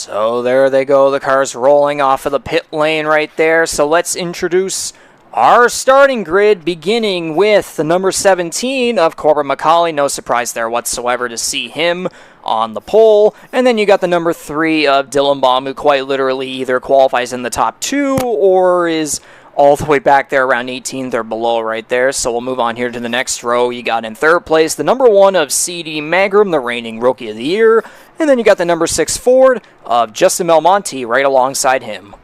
So there they go, the cars rolling off of the pit lane right there. So let's introduce our starting grid, beginning with the number 17 of Corbin McCauley. No surprise there whatsoever to see him on the pole. And then you got the number 3 of Dylan Baum, who quite literally either qualifies in the top 2 or is all the way back there around 18th or below right there. So we'll move on here to the next row. You got in third place the number 1 of C.D. Magrum, the reigning Rookie of the Year. And then you got the number 6 Ford of Justin Belmonte right alongside him.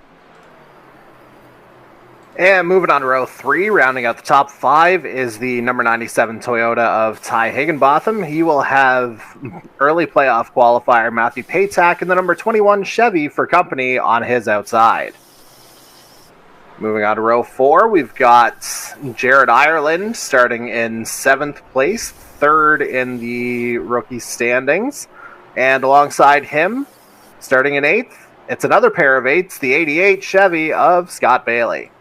And moving on to row 3, rounding out the top 5 is the number 97 Toyota of Ty Higginbotham. He will have early playoff qualifier Matthew Paytak and the number 21 Chevy for company on his outside. Moving on to row 4, we've got Jared Ireland starting in 7th place, 3rd in the rookie standings. And alongside him, starting in 8th, it's another pair of 8s, the 88 Chevy of Scott Bailey.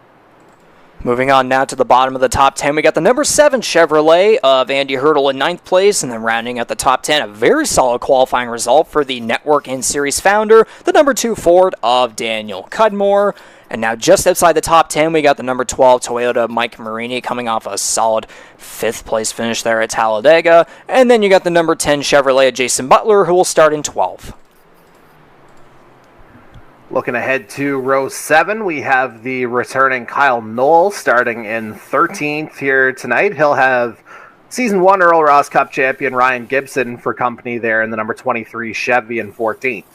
Moving on now to the bottom of the top 10, we got the number 7 Chevrolet of Andy Hurdle in 9th place, and then rounding out the top 10, a very solid qualifying result for the Network and Series founder, the number 2 Ford of Daniel Cudmore. And now just outside the top 10, we got the number 12 Toyota of Mike Marini coming off a solid 5th place finish there at Talladega. And then you got the number 10 Chevrolet of Jason Butler, who will start in 12th. Looking ahead to row 7, we have the returning Kyle Knoll starting in 13th here tonight. He'll have Season 1 Earl Ross Cup champion Ryan Gibson for company there in the number 23 Chevy in 14th.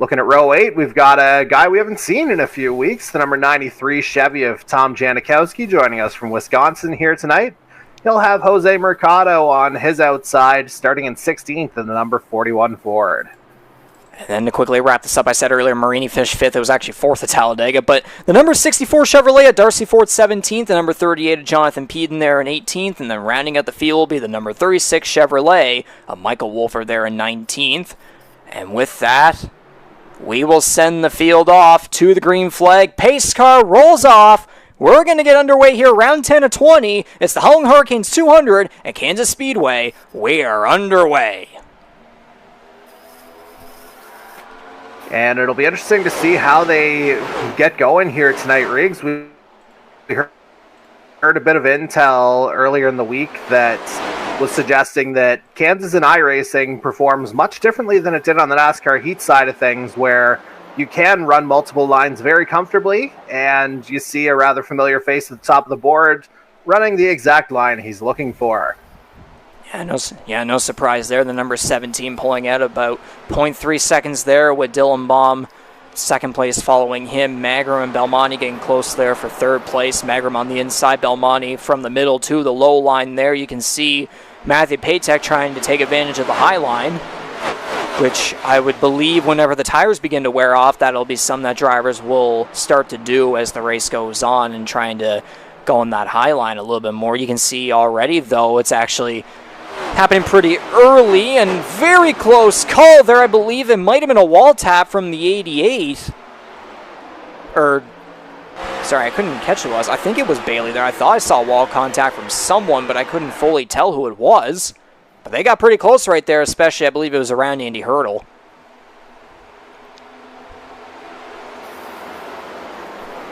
Looking at row 8, we've got a guy we haven't seen in a few weeks, the number 93 Chevy of Tom Janikowski joining us from Wisconsin here tonight. He'll have Jose Mercado on his outside starting in 16th in the number 41 Ford. And then to quickly wrap this up, I said earlier Marini finished 5th. It was actually 4th at Talladega. But the number 64 Chevrolet at Darcy Ford 17th. The number 38 of Jonathan Peden there in 18th. And then rounding out the field will be the number 36 Chevrolet of Michael Wolford there in 19th. And with that, we will send the field off to the green flag. Pace car rolls off. We're going to get underway here, round 10 of 20. It's the Holland Hurricanes 200 at Kansas Speedway. We are underway. And it'll be interesting to see how they get going here tonight, Riggs. We heard a bit of intel earlier in the week that was suggesting that Kansas in iRacing performs much differently than it did on the NASCAR heat side of things, where you can run multiple lines very comfortably, and you see a rather familiar face at the top of the board running the exact line he's looking for. Yeah, no surprise there. The number 17 pulling out about 0.3 seconds there with Dylan Baum second place following him. Magrum and Belmonte getting close there for third place. Magrum on the inside, Belmonte from the middle to the low line there. You can see Matthew Paytek trying to take advantage of the high line, which I would believe whenever the tires begin to wear off, that'll be something that drivers will start to do as the race goes on and trying to go on that high line a little bit more. You can see already, though, it's actually happening pretty early and very close call there. I believe it might have been a wall tap from the 88. Sorry, I couldn't catch who it was. I think it was Bailey there. I thought I saw wall contact from someone, but I couldn't fully tell who it was. But they got pretty close right there, especially I believe it was around Andy Hurdle.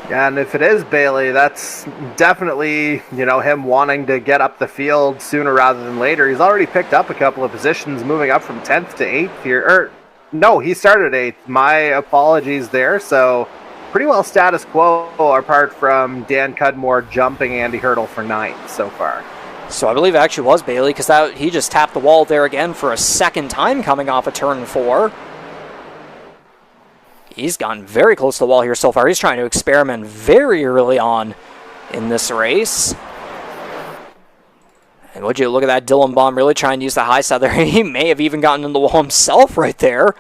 Yeah, and if it is Bailey, that's definitely, him wanting to get up the field sooner rather than later. He's already picked up a couple of positions, moving up from 10th to 8th here. No, he started 8th. My apologies there. So pretty well status quo apart from Dan Cudmore jumping Andy Hurdle for 9th so far. So I believe it actually was Bailey because he just tapped the wall there again for a second time coming off of turn 4. He's gotten very close to the wall here so far. He's trying to experiment very early on in this race. And would you look at that, Dylan Baum really trying to use the high side there. He may have even gotten in the wall himself right there.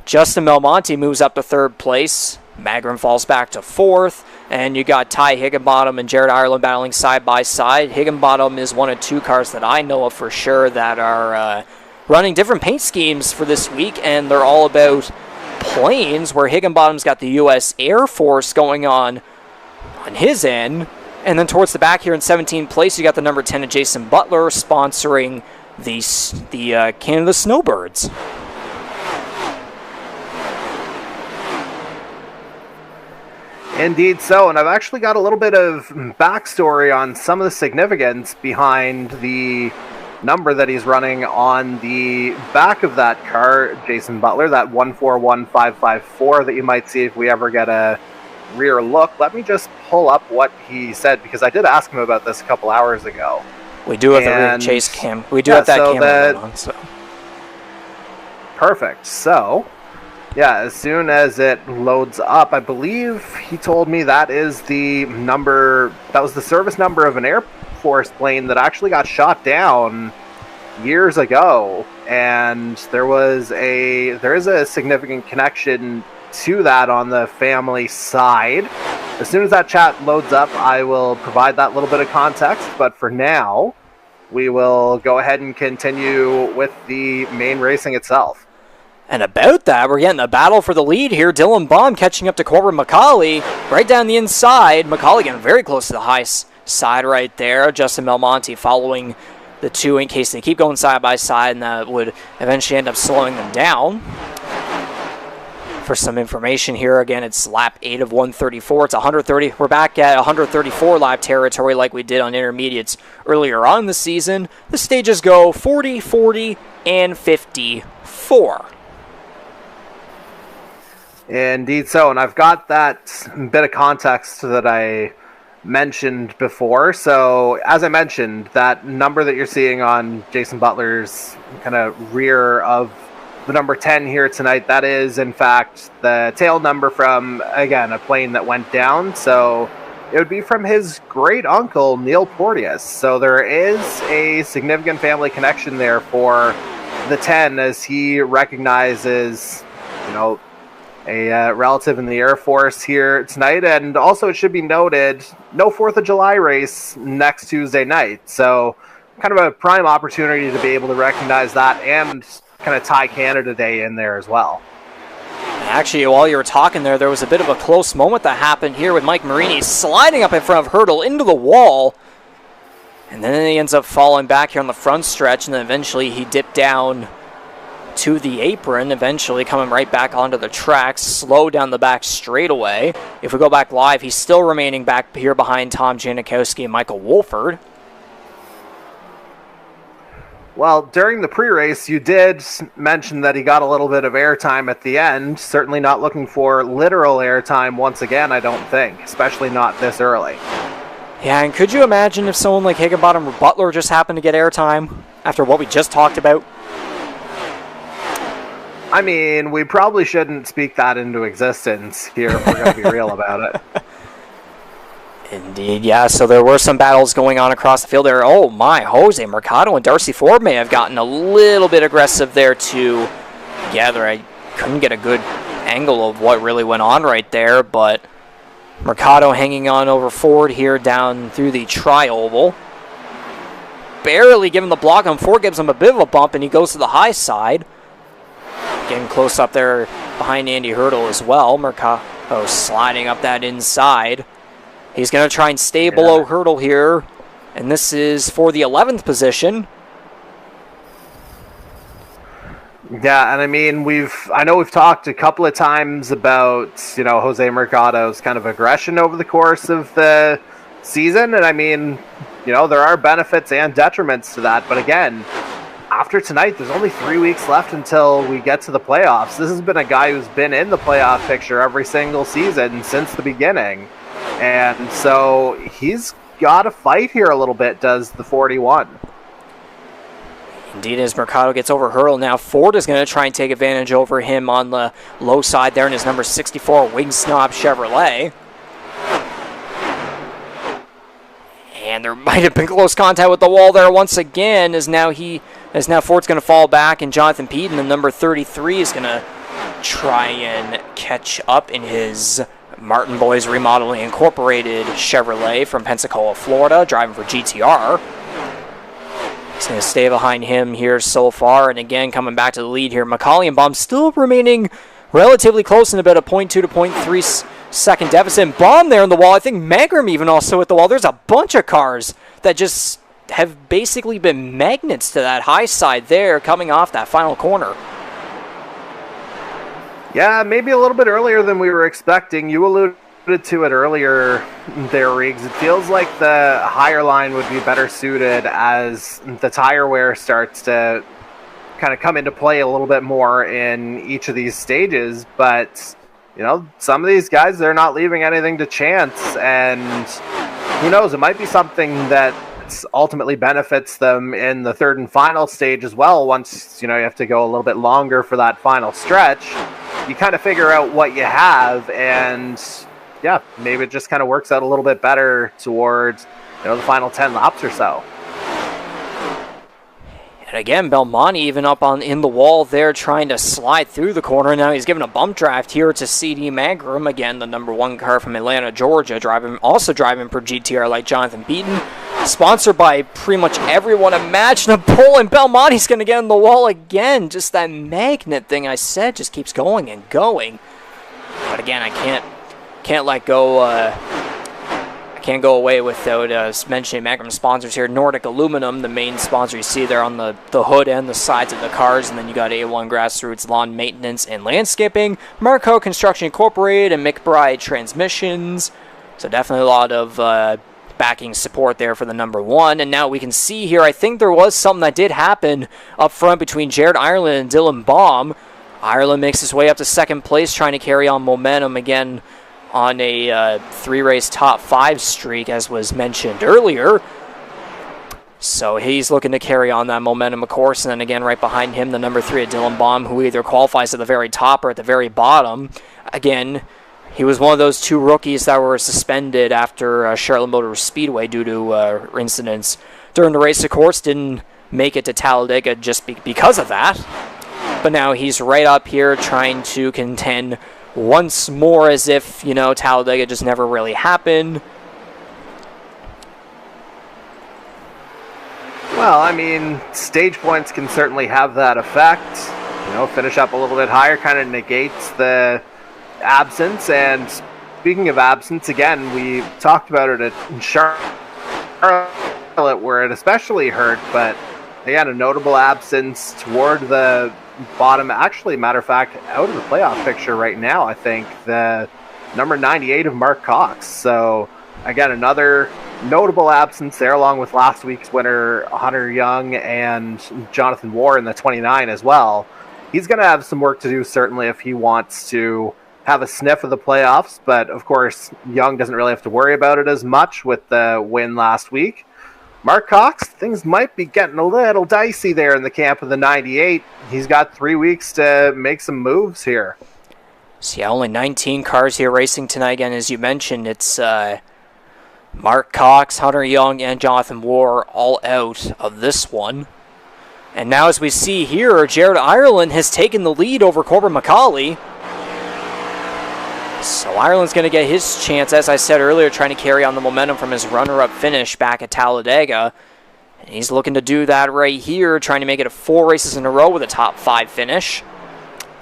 Justin Belmonte moves up to third place. Magrum falls back to fourth. And you got Ty Higginbottom and Jared Ireland battling side by side. Higginbottom is one of 2 cars that I know of for sure that are running different paint schemes for this week. And they're all about planes, where Higginbottom's got the U.S. Air Force going on his end. And then towards the back here in 17th place, you got the number 10 of Jason Butler sponsoring the Canada Snowbirds. Indeed so, and I've actually got a little bit of backstory on some of the significance behind the number that he's running on the back of that car, Jason Butler, that 141554 that you might see if we ever get a rear look. Let me just pull up what he said, because I did ask him about this a couple hours ago. We do have the rear chase cam. We do have that camera on, so. Perfect. So, yeah, as soon as it loads up, I believe he told me that is the number, that was the service number of an Air Force plane that actually got shot down years ago. And there is a significant connection to that on the family side. As soon as that chat loads up, I will provide that little bit of context. But for now, we will go ahead and continue with the main racing itself. And about that, we're getting a battle for the lead here. Dylan Baum catching up to Corbin McCauley right down the inside. McCauley getting very close to the high side right there. Justin Belmonte following the two in case they keep going side by side, and that would eventually end up slowing them down. For some information here, again, it's lap 8 of 134. It's 130. We're back at 134 lap territory like we did on intermediates earlier on in the season. The stages go 40, 40, and 54. Indeed so, and I've got that bit of context that I mentioned before. So, as I mentioned, that number that you're seeing on Jason Butler's kind of rear of the number 10 here tonight, that is, in fact, the tail number from, again, a plane that went down. So, it would be from his great uncle, Neil Porteous. So, there is a significant family connection there for the 10, as he recognizes, a relative in the Air Force here tonight. And also, it should be noted, no 4th of July race next Tuesday night. So kind of a prime opportunity to be able to recognize that and kind of tie Canada Day in there as well. Actually, while you were talking there was a bit of a close moment that happened here with Mike Marini sliding up in front of Hurdle into the wall. And then he ends up falling back here on the front stretch, and then eventually he dipped down to the apron, eventually coming right back onto the track, slow down the back straightaway. If we go back live, he's still remaining back here behind Tom Janikowski and Michael Wolford. Well, during the pre-race, you did mention that he got a little bit of airtime at the end. Certainly not looking for literal airtime once again, I don't think, especially not this early. Yeah, and could you imagine if someone like Higginbottom or Butler just happened to get airtime after what we just talked about? I mean, we probably shouldn't speak that into existence here if we're going to be real about it. Indeed, yeah. So there were some battles going on across the field there. Oh my, Jose Mercado and Darcy Ford may have gotten a little bit aggressive there together. I couldn't get a good angle of what really went on right there, but Mercado hanging on over Ford here down through the tri-oval. Barely giving the block on Ford, gives him a bit of a bump, and he goes to the high side. Getting close up there behind Andy Hurdle as well. Mercado sliding up that inside. He's going to try and stay below Hurdle here. And this is for the 11th position. Yeah, and I mean, I know we've talked a couple of times about, Jose Mercado's kind of aggression over the course of the season. And I mean, there are benefits and detriments to that. But again, after tonight, there's only 3 weeks left until we get to the playoffs. This has been a guy who's been in the playoff picture every single season since the beginning. And so he's got to fight here a little bit, does the 41. Indeed, as Mercado gets over Hurdle now, Ford is going to try and take advantage over him on the low side there in his number 64 Wing Snob Chevrolet. And there might have been close contact with the wall there once again, as now Ford's going to fall back, and Jonathan Peden, the number 33, is going to try and catch up in his Martin Boys Remodeling Incorporated Chevrolet from Pensacola, Florida, driving for GTR. He's going to stay behind him here so far, and again, coming back to the lead here, McCauley and Baum still remaining relatively close in about a 0.2 to 0.3 second deficit. And Baum there on the wall. I think Magram even also at the wall. There's a bunch of cars that just have basically been magnets to that high side there coming off that final corner. Yeah, maybe a little bit earlier than we were expecting. You alluded to it earlier there, Riggs. It feels like the higher line would be better suited as the tire wear starts to kind of come into play a little bit more in each of these stages. But, you know, some of these guys, they're not leaving anything to chance. And who knows, it might be something that ultimately benefits them in the third and final stage as well. Once, you know, you have to go a little bit longer for that final stretch, you kind of figure out what you have, and yeah, maybe it just kind of works out a little bit better towards, you know, the final 10 laps or so. And again, Belmonte even up in the wall there trying to slide through the corner. Now he's given a bump draft here to CD Magrum, again the number 1 car from Atlanta, Georgia, also driving for GTR like Jonathan Beaton. Sponsored by pretty much everyone imaginable, and Belmonte's going to get in the wall again. Just that magnet thing I said just keeps going and going. But again, I can't let go. I can't go away without mentioning Magnum sponsors here. Nordic Aluminum, the main sponsor you see there on the hood and the sides of the cars. And then you got A1 Grassroots Lawn Maintenance and Landscaping, Marco Construction Incorporated, and McBride Transmissions. So definitely a lot of backing support there for the number 1. And now we can see here, I think there was something that did happen up front between Jared Ireland and Dylan Baum. Ireland makes his way up to second place, trying to carry on momentum again on a 3-race top 5 streak, as was mentioned earlier. So he's looking to carry on that momentum, of course. And then again, right behind him, the number 3 at Dylan Baum, who either qualifies at the very top or at the very bottom. Again, he was one of those 2 rookies that were suspended after Charlotte Motor Speedway due to incidents during the race, of course. Didn't make it to Talladega just because of that. But now he's right up here trying to contend once more, as if, you know, Talladega just never really happened. Well, I mean, stage points can certainly have that effect. You know, finish up a little bit higher kind of negates the absence. And speaking of absence, again, we talked about it at Charlotte where it especially hurt, but again, a notable absence toward the bottom. Actually, matter of fact, out of the playoff picture right now, I think the number 98 of Mark Cox. So again, another notable absence there, along with last week's winner Hunter Young and Jonathan Warr in the 29 as well. He's going to have some work to do, certainly, if he wants to have a sniff of the playoffs. But of course, Young doesn't really have to worry about it as much with the win last week. Mark Cox, things might be getting a little dicey there in the camp of the 98. He's got 3 weeks to make some moves here. So yeah, only 19 cars here racing tonight. Again, as you mentioned, it's Mark Cox, Hunter Young, and Jonathan Warr all out of this one. And now as we see here, Jared Ireland has taken the lead over Corbin McCauley. So Ireland's going to get his chance, as I said earlier, trying to carry on the momentum from his runner-up finish back at Talladega. And he's looking to do that right here, trying to make it 4 races in a row with a top 5 finish.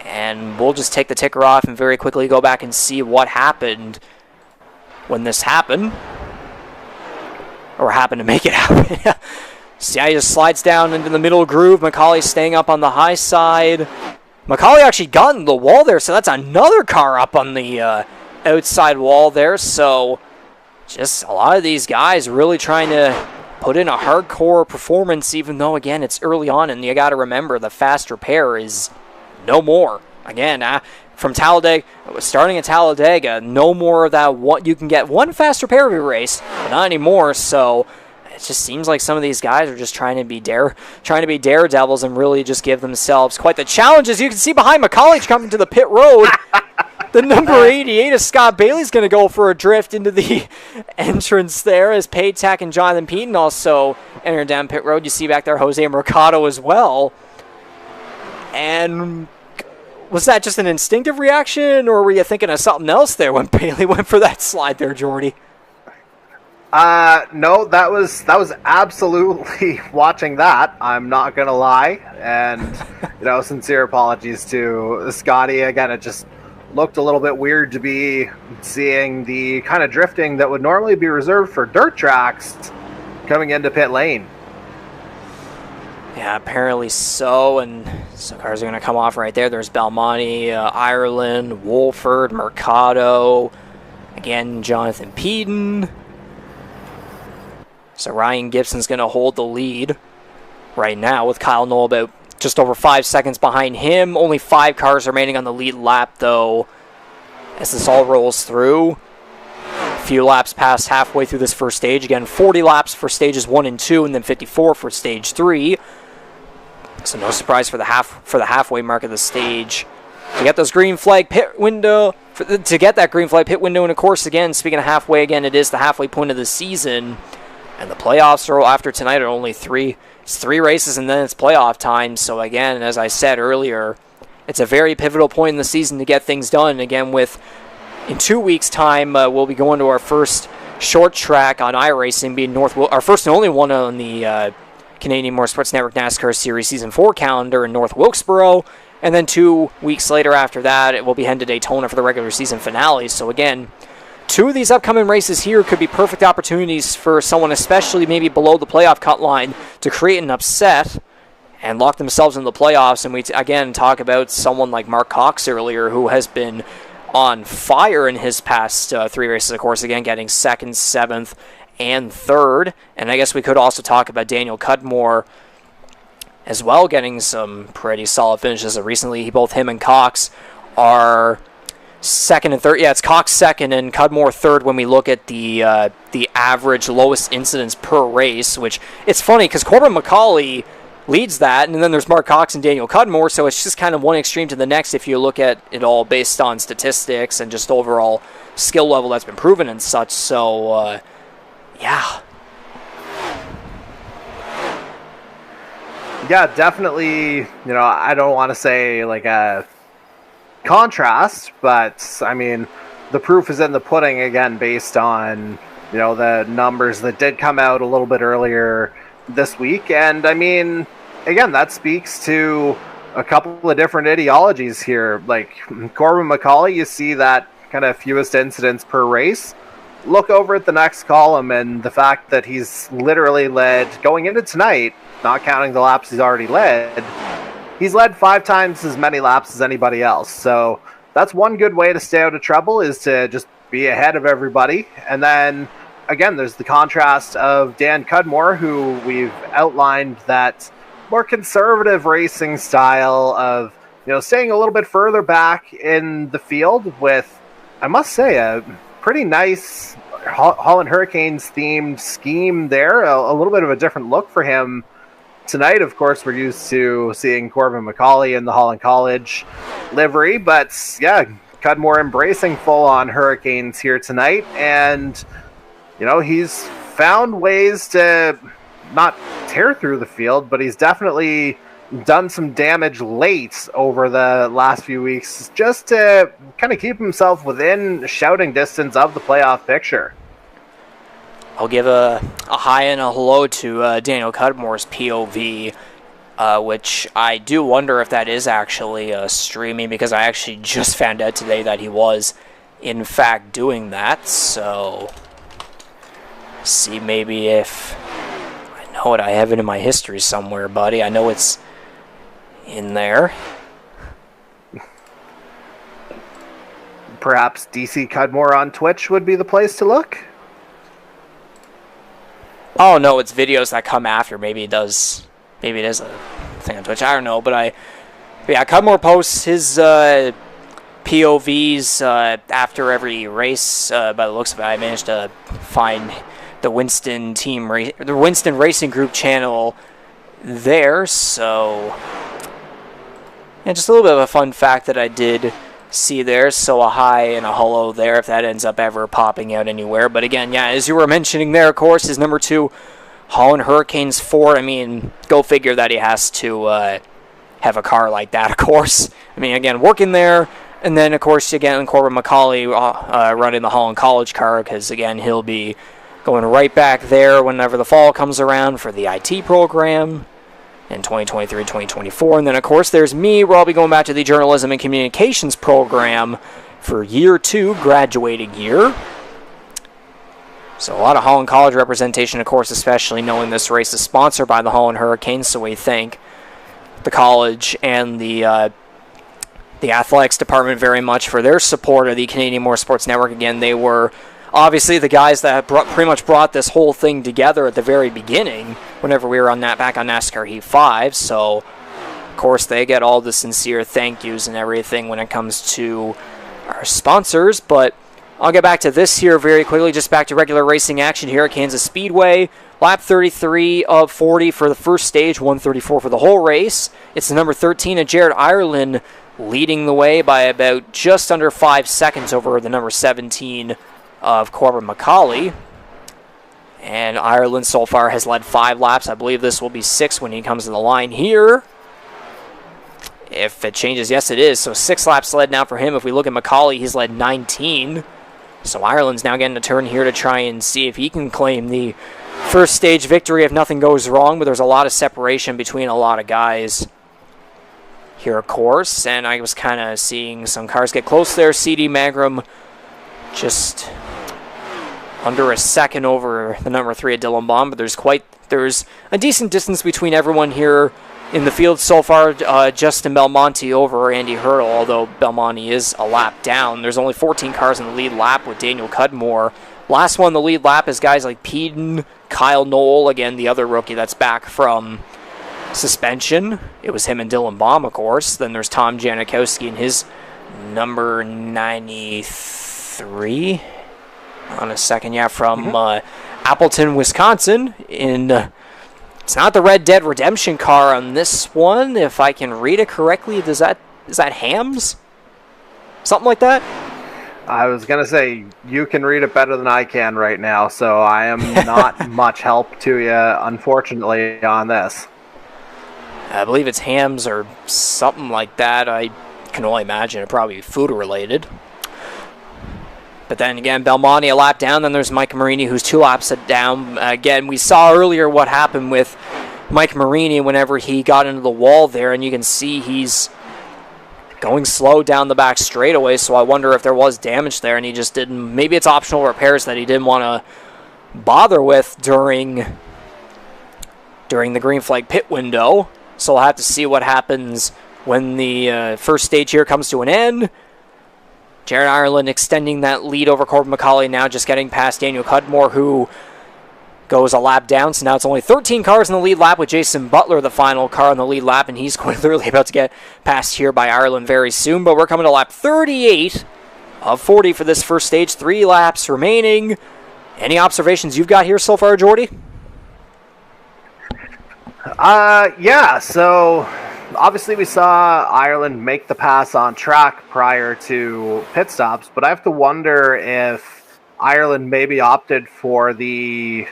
And we'll just take the ticker off and very quickly go back and see what happened when this happened. Or happened to make it happen. See how he just slides down into the middle groove. McCauley staying up on the high side. McCauley actually got in the wall there, so that's another car up on the outside wall there. So just a lot of these guys really trying to put in a hardcore performance, even though, again, it's early on, and you got to remember the fast repair is no more. Again, from Talladega, starting at Talladega, no more of that. You can get one fast repair every race, but not anymore. So it just seems like some of these guys are just trying to be daredevils and really just give themselves quite the challenge. As you can see behind McCauley coming to the pit road, the number 88 of Scott Bailey's going to go for a drift into the entrance there, as Paytack and Jonathan Peaton also enter down pit road. You see back there Jose Mercado as well. And was that just an instinctive reaction, or were you thinking of something else there when Bailey went for that slide there, Jordy? No, that was absolutely watching that. I'm not gonna lie, and sincere apologies to Scotty. Again, it just looked a little bit weird to be seeing the kind of drifting that would normally be reserved for dirt tracks coming into pit lane. Yeah, apparently so, and so cars are going to come off right there. There's Belmonte, Ireland, Wolford, Mercado, Again, Jonathan Peden. So Ryan Gibson's going to hold the lead right now with Kyle Knoll about just over 5 seconds behind him. Only 5 cars remaining on the lead lap, though, as this all rolls through. A few laps past halfway through this first stage. Again, 40 laps for stages 1 and 2, and then 54 for stage 3. So no surprise for the halfway mark of the stage. To get those green flag pit window, to get that green flag pit window, and of course, again, speaking of halfway, again, it is the halfway point of the season, and the playoffs are after tonight are only 3. It's 3 races, and then it's playoff time. So again, as I said earlier, it's a very pivotal point in the season to get things done. Again, in 2 weeks' time, we'll be going to our first short track on iRacing, being our first and only one on the Canadian Motorsports Network NASCAR Series Season 4 calendar in North Wilkesboro. And then 2 weeks later after that, it will be heading to Daytona for the regular season finale. So again, 2 of these upcoming races here could be perfect opportunities for someone, especially maybe below the playoff cut line, to create an upset and lock themselves in the playoffs. And we, again, talk about someone like Mark Cox earlier, who has been on fire in his past 3 races, of course, again, getting 2nd, 7th, and 3rd. And I guess we could also talk about Daniel Cudmore as well, getting some pretty solid finishes. Recently, both him and Cox are 2nd and 3rd. Yeah, it's Cox 2nd and Cudmore 3rd when we look at the average lowest incidents per race, which it's funny because Corbin McCauley leads that, and then there's Mark Cox and Daniel Cudmore, so it's just kind of one extreme to the next if you look at it all based on statistics and just overall skill level that's been proven and such. So, yeah. Yeah, definitely, I don't want to say like a contrast, but I mean, the proof is in the pudding again based on, the numbers that did come out a little bit earlier this week. And I mean, again, that speaks to a couple of different ideologies here. Like Corbin McCauley, you see that kind of fewest incidents per race. Look over at the next column and the fact that he's literally led, going into tonight, not counting the laps he's already led, he's led 5 times as many laps as anybody else. So that's one good way to stay out of trouble, is to just be ahead of everybody. And then, again, there's the contrast of Dan Cudmore, who we've outlined that more conservative racing style of, staying a little bit further back in the field with, I must say, a pretty nice Holland Hurricanes themed scheme there. A little bit of a different look for him tonight. Of course, we're used to seeing Corbin McCauley in the Holland College livery, but yeah, Cudmore embracing full-on Hurricanes here tonight. And, he's found ways to not tear through the field, but he's definitely done some damage late over the last few weeks just to kind of keep himself within shouting distance of the playoff picture. I'll give a hi and a hello to Daniel Cudmore's POV, which I do wonder if that is actually streaming, because I actually just found out today that he was, in fact, doing that. So, see maybe if I know it. I have it in my history somewhere, buddy. I know it's in there. Perhaps DC Cudmore on Twitch would be the place to look. Oh no, it's videos that come after. Maybe it is a thing on Twitch. I don't know, but Cudmore posts his POVs after every race. By the looks of it, I managed to find the Winston Racing Group channel there. So, yeah, just a little bit of a fun fact that I did see there. So a hi and a hello there if that ends up ever popping out anywhere. But again, yeah, as you were mentioning there, of course, his number 2 Holland Hurricanes Ford. I mean, go figure that he has to have a car like that, of course. I mean, again, working there. And then, of course, again, Corbin McCauley running the Holland College car, because, again, he'll be going right back there whenever the fall comes around for the IT program in 2023, 2024. And then, of course, there's me, where I'll be going back to the Journalism and Communications program for year 2, graduating year. So a lot of Holland College representation, of course, especially knowing this race is sponsored by the Holland Hurricanes. So we thank the college and the the athletics department very much for their support of the Canadian Motorsports Network. Again, they were obviously the guys that pretty much brought this whole thing together at the very beginning whenever we were on that back on NASCAR Heat 5. So, of course, they get all the sincere thank yous and everything when it comes to our sponsors. But I'll get back to this here very quickly, just back to regular racing action here at Kansas Speedway. Lap 33 of 40 for the first stage, 134 for the whole race. It's the number 13 of Jared Ireland leading the way by about just under 5 seconds over the number 17 of Corbin McCauley. And Ireland so far has led 5 laps. I believe this will be 6 when he comes to the line here. If it changes, yes it is. So 6 laps led now for him. If we look at McCauley, he's led 19. So Ireland's now getting a turn here to try and see if he can claim the first stage victory if nothing goes wrong. But there's a lot of separation between a lot of guys here, of course. And I was kind of seeing some cars get close there. CD Magram just under a second over the number 3 of Dylan Baum. But there's a decent distance between everyone here in the field so far. Justin Belmonte over Andy Hurdle, although Belmonte is a lap down. There's only 14 cars in the lead lap with Daniel Cudmore. Last one in the lead lap is guys like Peden, Kyle Knoll, again, the other rookie that's back from suspension. It was him and Dylan Baum, of course. Then there's Tom Janikowski and his number 93 on a second, from Appleton, Wisconsin. It's not the Red Dead Redemption car on this one, if I can read it correctly. Is that Hams? Something like that? I was going to say, you can read it better than I can right now, so I am not much help to you, unfortunately, on this. I believe it's Hams or something like that. I can only imagine it probably food-related. But then again, Belmonte a lap down. Then there's Mike Marini, who's 2 laps down. Again, we saw earlier what happened with Mike Marini whenever he got into the wall there, and you can see he's going slow down the back straightaway. So I wonder if there was damage there, and he just didn't. Maybe it's optional repairs that he didn't want to bother with during the green flag pit window. So we'll have to see what happens when the first stage here comes to an end. Jared Ireland extending that lead over Corbin McCauley now, just getting past Daniel Cudmore, who goes a lap down. So now it's only 13 cars in the lead lap with Jason Butler, the final car in the lead lap, and he's clearly about to get passed here by Ireland very soon. But we're coming to lap 38 of 40 for this first stage. 3 laps remaining. Any observations you've got here so far, Jordy? So obviously we saw Ireland make the pass on track prior to pit stops, but I have to wonder if Ireland maybe opted for the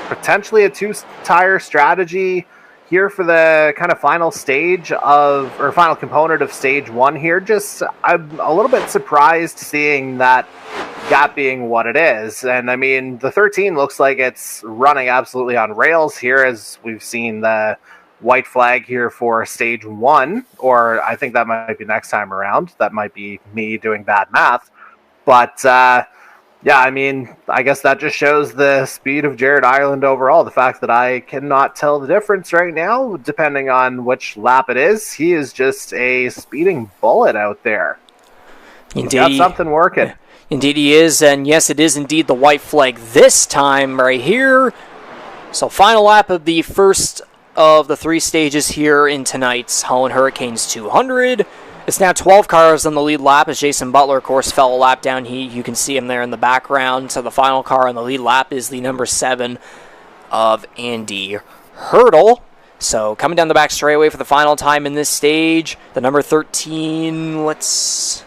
potentially a 2-tire strategy here for the kind of final stage final component of stage 1 here. Just, I'm a little bit surprised seeing that gap being what it is. And I mean, the 13 looks like it's running absolutely on rails here, as we've seen the white flag here for stage 1, or I think that might be next time around. That might be me doing bad math. But yeah, I mean, I guess that just shows the speed of Jared Ireland overall. The fact that I cannot tell the difference right now, depending on which lap it is. He is just a speeding bullet out there. Indeed. He's got something working. Indeed he is, and yes, it is indeed the white flag this time right here. So final lap of the first of the 3 stages here in tonight's Holland Hurricanes 200. It's now 12 cars on the lead lap, as Jason Butler, of course, fell a lap down. You can see him there in the background. So the final car on the lead lap is the number 7 of Andy Hurdle. So coming down the back straightaway for the final time in this stage, the number 13, let's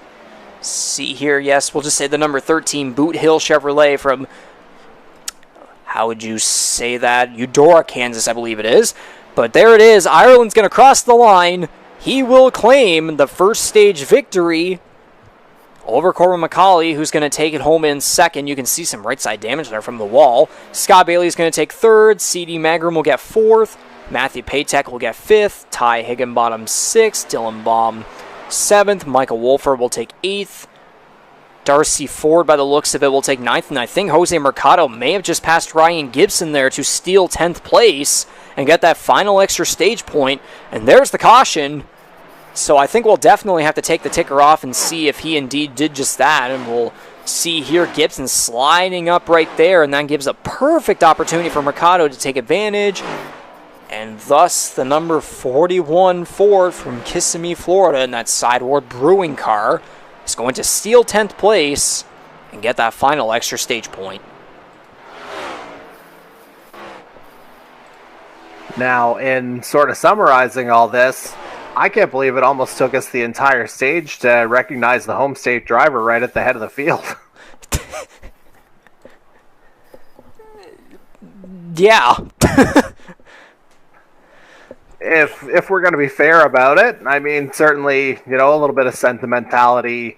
see here. Yes, we'll just say the number 13 Boot Hill Chevrolet from, how would you say that? Eudora, Kansas, I believe it is. But there it is. Ireland's going to cross the line. He will claim the first stage victory over Corbin McCauley, who's going to take it home in second. You can see some right side damage there from the wall. Scott Bailey's going to take third. CD Magram will get fourth. Matthew Patek will get fifth. Ty Higginbottom sixth. Dylan Baum seventh. Michael Wolfer will take eighth. Darcy Ford, by the looks of it, will take ninth. And I think Jose Mercado may have just passed Ryan Gibson there to steal 10th place and get that final extra stage point. And there's the caution. So I think we'll definitely have to take the ticker off and see if he indeed did just that. And we'll see here Gibson sliding up right there, and that gives a perfect opportunity for Mercado to take advantage. And thus the number 41 Ford from Kissimmee, Florida, in that sideward brewing car is going to steal 10th place and get that final extra stage point. Now, in sort of summarizing all this, I can't believe it almost took us the entire stage to recognize the home state driver right at the head of the field. Yeah. If we're going to be fair about it, I mean, certainly, a little bit of sentimentality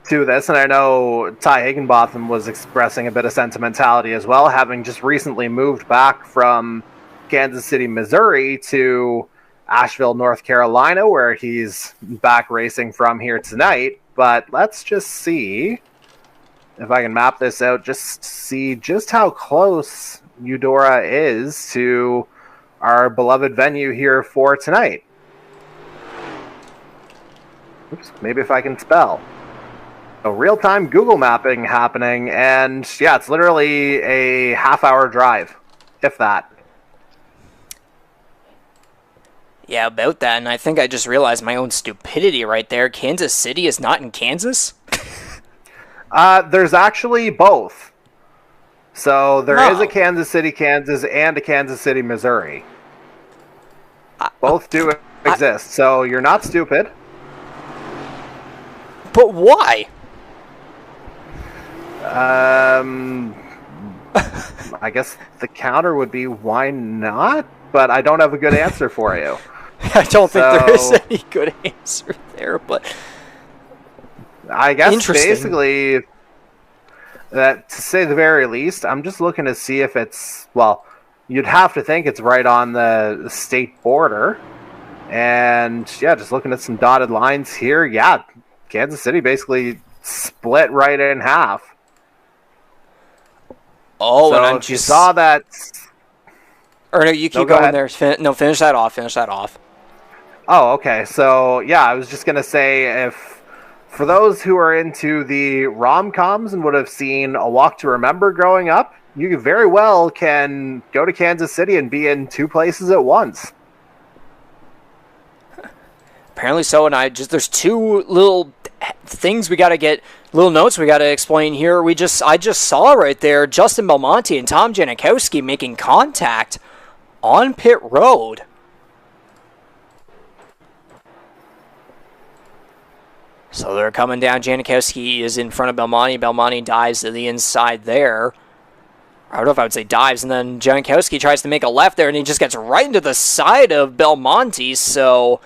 to this, and I know Ty Higginbotham was expressing a bit of sentimentality as well, having just recently moved back from Kansas City, Missouri to Asheville, North Carolina, where he's back racing from here tonight. But let's just see if I can map this out, just see just how close Eudora is to our beloved venue here for tonight. Oops, maybe if I can spell. So real-time Google mapping happening, and yeah, it's literally a half-hour drive, if that. Yeah, about that, and I think I just realized my own stupidity right there. Kansas City is not in Kansas? There's actually both. So there is a Kansas City, Kansas, and a Kansas City, Missouri. Both do exist, so you're not stupid. But why? I guess the counter would be why not, but I don't have a good answer for you. I don't think there is any good answer there, but I guess basically that, to say the very least, I'm just looking to see if it's, well, you'd have to think it's right on the state border. And yeah, just looking at some dotted lines here, yeah, Kansas City basically split right in half. Oh, so and if you saw that. Or no, you keep going there. Finish that off. Finish that off. Oh, okay. So yeah, I was just gonna say, if for those who are into the rom-coms and would have seen A Walk to Remember growing up, you very well can go to Kansas City and be in two places at once. Apparently so, and there's two little things we got to get, little notes we got to explain here. I just saw right there Justin Belmonte and Tom Janikowski making contact on pit road. So they're coming down. Janikowski is in front of Belmonte. Belmonte dives to the inside there. I don't know if I would say dives, and then Janikowski tries to make a left there, and he just gets right into the side of Belmonte, so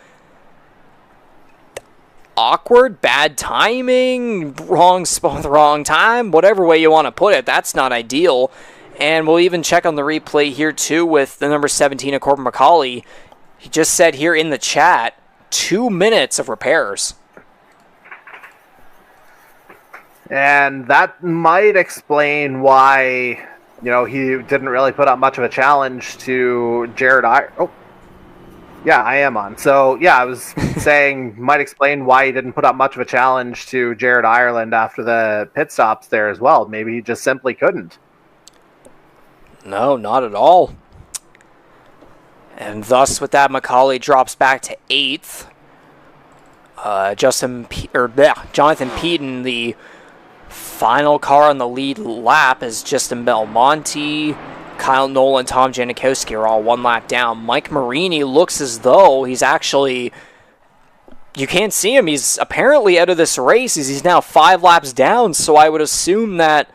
awkward, bad timing, wrong spot, wrong time, whatever way you want to put it, that's not ideal. And we'll even check on the replay here too with the number 17 of Corbin McCauley. He just said here in the chat, 2 minutes of repairs. And that might explain why, he didn't really put up much of a challenge to Jared Yeah, I am on. So, yeah, I was saying might explain why he didn't put up much of a challenge to Jared Ireland after the pit stops there as well. Maybe he just simply couldn't. No, not at all. And thus, with that, McCauley drops back to 8th. Jonathan Peden, the final car on the lead lap, is Justin Belmonte. Kyle Nolan, Tom Janikowski are all one lap down. Mike Marini looks as though he's actually... You can't see him. He's apparently out of this race. He's now 5 laps down, so I would assume that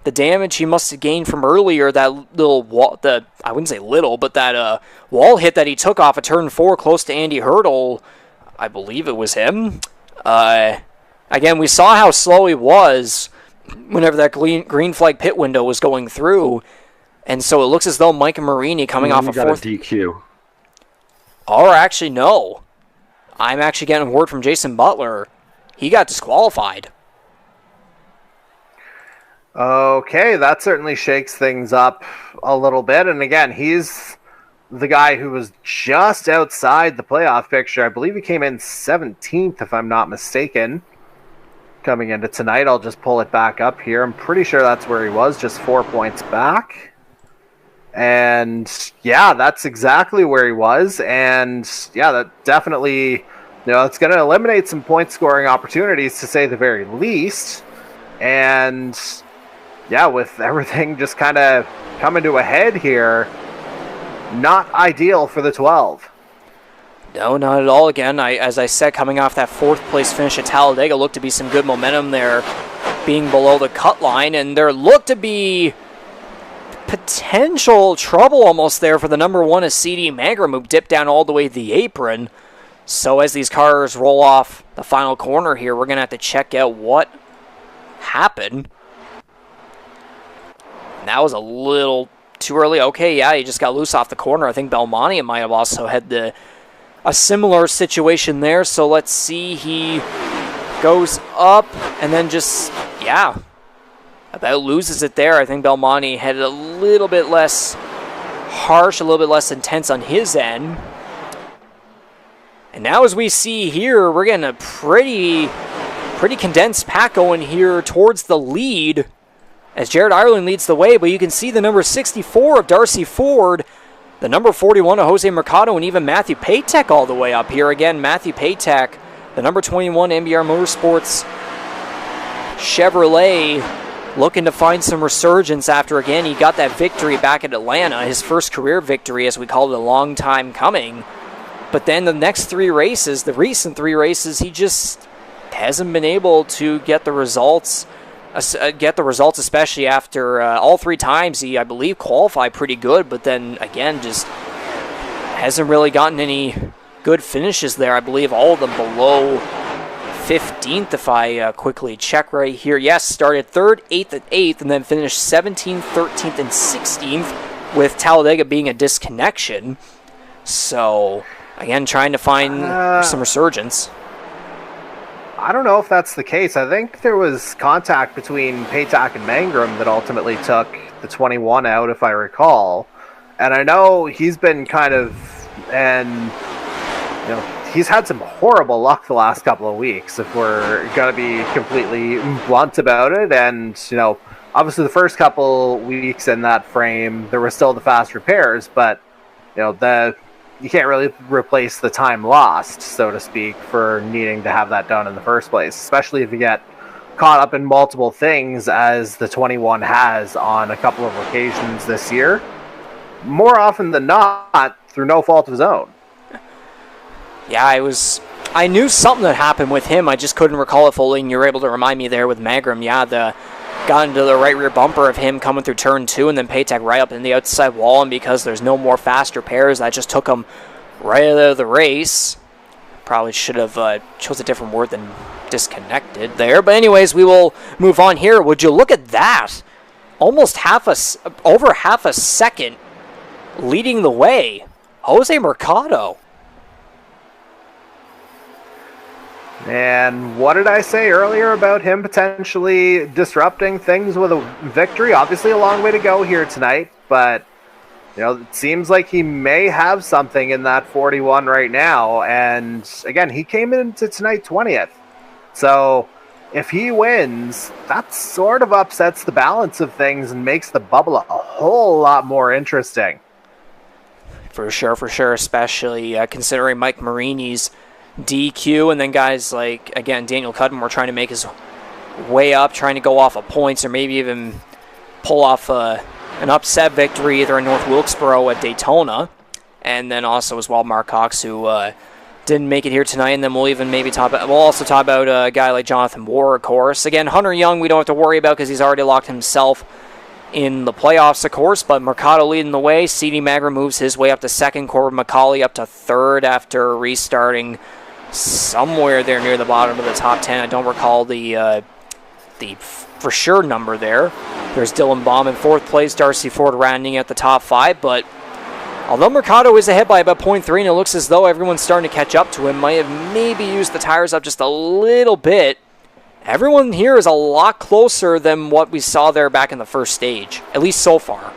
the damage he must have gained from earlier, that little wall... I wouldn't say little, but that wall hit that he took off of turn 4 close to Andy Hurdle, I believe it was him. Again, we saw how slow he was whenever that green flag pit window was going through. And so it looks as though Mike Marini coming off of 4th... DQ. Or actually, no. I'm actually getting word from Jason Butler. He got disqualified. Okay, that certainly shakes things up a little bit. And again, he's the guy who was just outside the playoff picture. I believe he came in 17th, if I'm not mistaken, coming into tonight. I'll just pull it back up here. I'm pretty sure that's where he was, just 4 points back. And yeah, that's exactly where he was. And yeah, that definitely, it's going to eliminate some point scoring opportunities, to say the very least. And yeah, with everything just kind of coming to a head here, not ideal for the 12. No, not at all. Again, as I said, coming off that 4th place finish at Talladega, looked to be some good momentum there, being below the cut line, and there looked to be potential trouble almost there for the number 1 as CD Magram, who dipped down all the way to the apron. So as these cars roll off the final corner here, we're going to have to check out what happened. That was a little too early. Okay, yeah, he just got loose off the corner. I think Belmonte might have also had a similar situation there. So let's see. He goes up and then just, yeah, about loses it there. I think Belmonte had it a little bit less harsh, a little bit less intense on his end. And now as we see here, we're getting a pretty condensed pack going here towards the lead as Jared Ireland leads the way, but you can see the number 64 of Darcy Ford, the number 41 of Jose Mercado, and even Matthew Patek all the way up here. Again, Matthew Patek, the number 21 NBR Motorsports Chevrolet, looking to find some resurgence after, again, he got that victory back at Atlanta, his first career victory, as we called it, a long time coming. But then the next 3 races, the recent 3 races, he just hasn't been able to get the results, especially after all 3 times he, I believe, qualified pretty good, but then, again, just hasn't really gotten any good finishes there. I believe all of them below 15th, if I quickly check right here. Yes, started 3rd, 8th, and 8th, and then finished 17th, 13th, and 16th, with Talladega being a disconnection. So, again, trying to find some resurgence. I don't know if that's the case. I think there was contact between Patak and Mangrum that ultimately took the 21 out, if I recall. And I know he's been he's had some horrible luck the last couple of weeks, if we're going to be completely blunt about it. And, obviously the first couple weeks in that frame, there were still the fast repairs, but, you can't really replace the time lost, so to speak, for needing to have that done in the first place, especially if you get caught up in multiple things, as the 21 has on a couple of occasions this year, more often than not through no fault of his own. Yeah, I knew something had happened with him. I just couldn't recall it fully, and you were able to remind me there with Magram. Yeah, got into the right rear bumper of him coming through turn 2, and then Patek right up in the outside wall, and because there's no more fast repairs, that just took him right out of the race. Probably should have chose a different word than disconnected there. But anyways, we will move on here. Would you look at that? Almost over half a second leading the way. Jose Mercado. And what did I say earlier about him potentially disrupting things with a victory? Obviously a long way to go here tonight, but it seems like he may have something in that 41 right now. And again, he came into tonight 20th. So if he wins, that sort of upsets the balance of things and makes the bubble a whole lot more interesting. For sure, especially considering Mike Marini's DQ, and then guys like, again, Daniel Cudmore trying to make his way up, trying to go off of points, or maybe even pull off an upset victory either in North Wilkesboro at Daytona, and then also as well Mark Cox, who didn't make it here tonight. And then we'll also talk about a guy like Jonathan Moore, of course. Again, Hunter Young we don't have to worry about because he's already locked himself in the playoffs, of course, but Mercado leading the way. CD Magra moves his way up to 2nd, Corbin McCauley up to 3rd after restarting somewhere there near the bottom of the top 10. I don't recall the for sure number there. There's Dylan Baum in 4th place, Darcy Ford rounding at the top 5, but although Mercado is ahead by about 0.3, and it looks as though everyone's starting to catch up to him, might have maybe used the tires up just a little bit, everyone here is a lot closer than what we saw there back in the first stage, at least so far.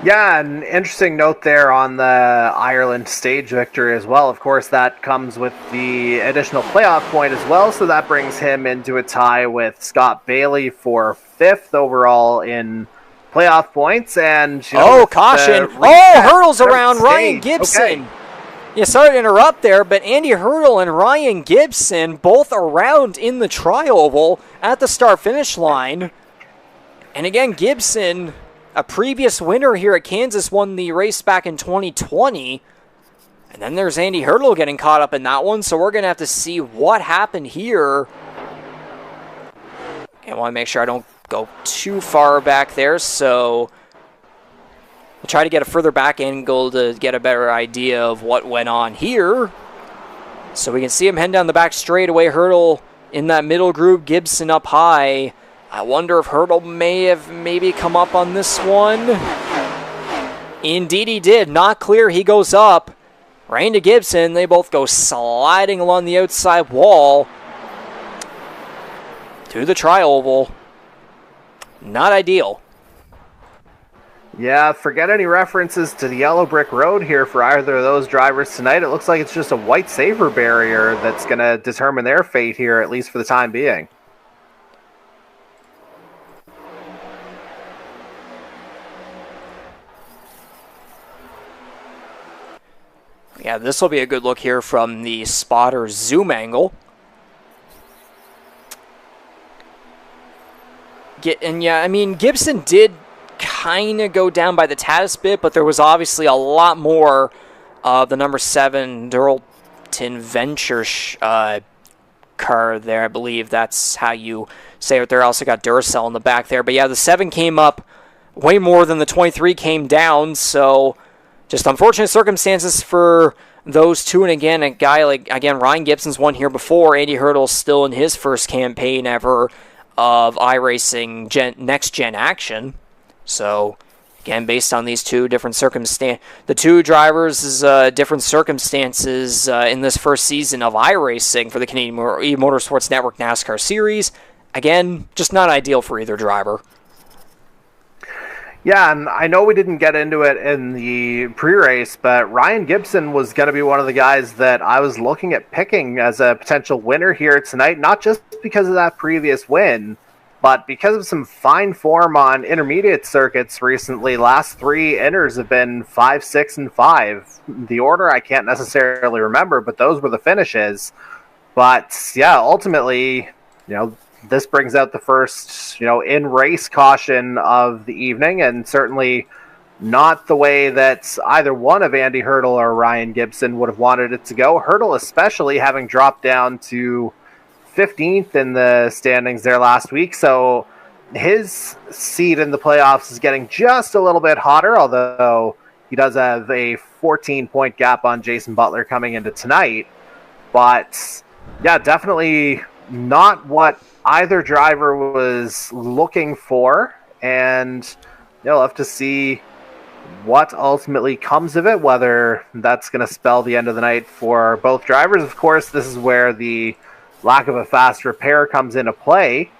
Yeah, an interesting note there on the Ireland stage victory as well. Of course, that comes with the additional playoff point as well, so that brings him into a tie with Scott Bailey for 5th overall in playoff points. And caution! Hurdles around Ryan Gibson. Okay. Yeah, sorry to interrupt there, but Andy Hurdle and Ryan Gibson both around in the tri-oval at the start-finish line. And again, Gibson, a previous winner here at Kansas, won the race back in 2020. And then there's Andy Hurdle getting caught up in that one, so we're going to have to see what happened here. I want to make sure I don't go too far back there, so we'll try to get a further back angle to get a better idea of what went on here. So we can see him heading down the back straightaway. Hurdle in that middle group, Gibson up high. I wonder if Hurdle may have maybe come up on this one. Indeed he did. Not clear. He goes up. Rain to Gibson. They both go sliding along the outside wall to the tri-oval. Not ideal. Yeah, forget any references to the yellow brick road here for either of those drivers tonight. It looks like it's just a white safer barrier that's going to determine their fate here, at least for the time being. Yeah, this will be a good look here from the spotter zoom angle. Gibson did kind of go down by the Tatis bit, but there was obviously a lot more of the number 7 Duralton Venture car there. I believe that's how you say it there. Also got Duracell in the back there. But yeah, the 7 came up way more than the 23 came down, so just unfortunate circumstances for those two. And again, a guy like, Ryan Gibson's won here before. Andy Hurdle's still in his first campaign ever of iRacing next-gen action. So, again, based on these two different circumstances, the two drivers' different circumstances in this first season of iRacing for the Canadian eMotorsports Network NASCAR Series, again, just not ideal for either driver. Yeah, and I know we didn't get into it in the pre-race, but Ryan Gibson was going to be one of the guys that I was looking at picking as a potential winner here tonight, not just because of that previous win, but because of some fine form on intermediate circuits recently. Last 3 inners have been 5, 6, and 5. The order I can't necessarily remember, but those were the finishes. But yeah, ultimately, this brings out the first, in-race caution of the evening, and certainly not the way that either one of Andy Hurdle or Ryan Gibson would have wanted it to go. Hurdle especially having dropped down to 15th in the standings there last week, so his seat in the playoffs is getting just a little bit hotter, although he does have a 14-point gap on Jason Butler coming into tonight. But yeah, definitely not what either driver was looking for, and you'll have to see what ultimately comes of it, whether that's going to spell the end of the night for both drivers. Of course, this is where the lack of a fast repair comes into play,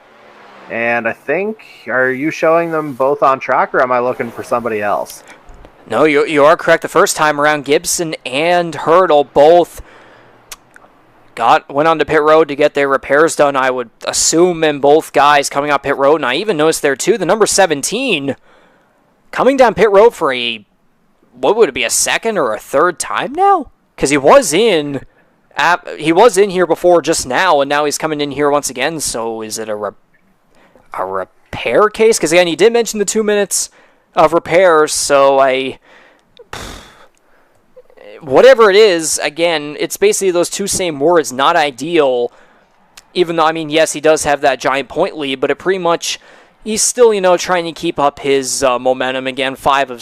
and I think, are you showing them both on track, or am I looking for somebody else? No, you are correct. The first time around, Gibson and Hurdle both went on to pit road to get their repairs done, I would assume, and both guys coming up pit road. And I even noticed there too, the number 17 coming down pit road for what would it be, a second or a third time now? Because he was in here before just now, and now he's coming in here once again. So is it a repair case? Because again, he did mention the 2 minutes of repairs, so whatever it is, again, it's basically those two same words, not ideal, even though, yes, he does have that giant point lead, but it pretty much, he's still, trying to keep up his momentum. Again, 5 of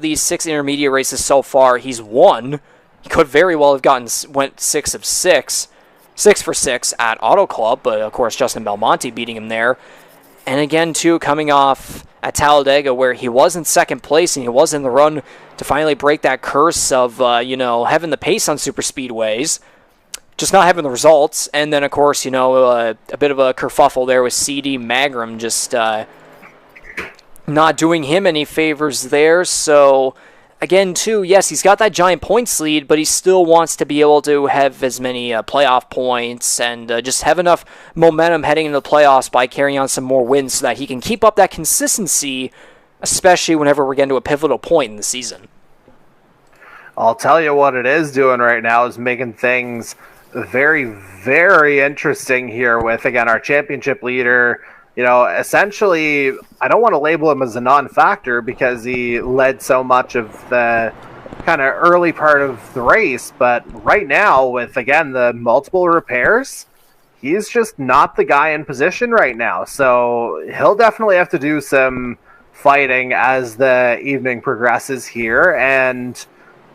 these 6 intermediate races so far, he's won. He could very well have went 6 of 6, 6 for 6 at Auto Club, but of course, Justin Belmonte beating him there. And again, too, coming off at Talladega, where he was in second place and he was in the run to finally break that curse of, having the pace on super speedways, just not having the results. And then, of course, a bit of a kerfuffle there with CD Magram just not doing him any favors there. So again, too, yes, he's got that giant points lead, but he still wants to be able to have as many playoff points and just have enough momentum heading into the playoffs by carrying on some more wins so that he can keep up that consistency, especially whenever we're getting to a pivotal point in the season. I'll tell you what it is doing right now is making things very, very interesting here with, again, our championship leader. You know, essentially, I don't want to label him as a non-factor because he led so much of the kind of early part of the race. But right now, with, again, the multiple repairs, he's just not the guy in position right now. So he'll definitely have to do some fighting as the evening progresses here. And,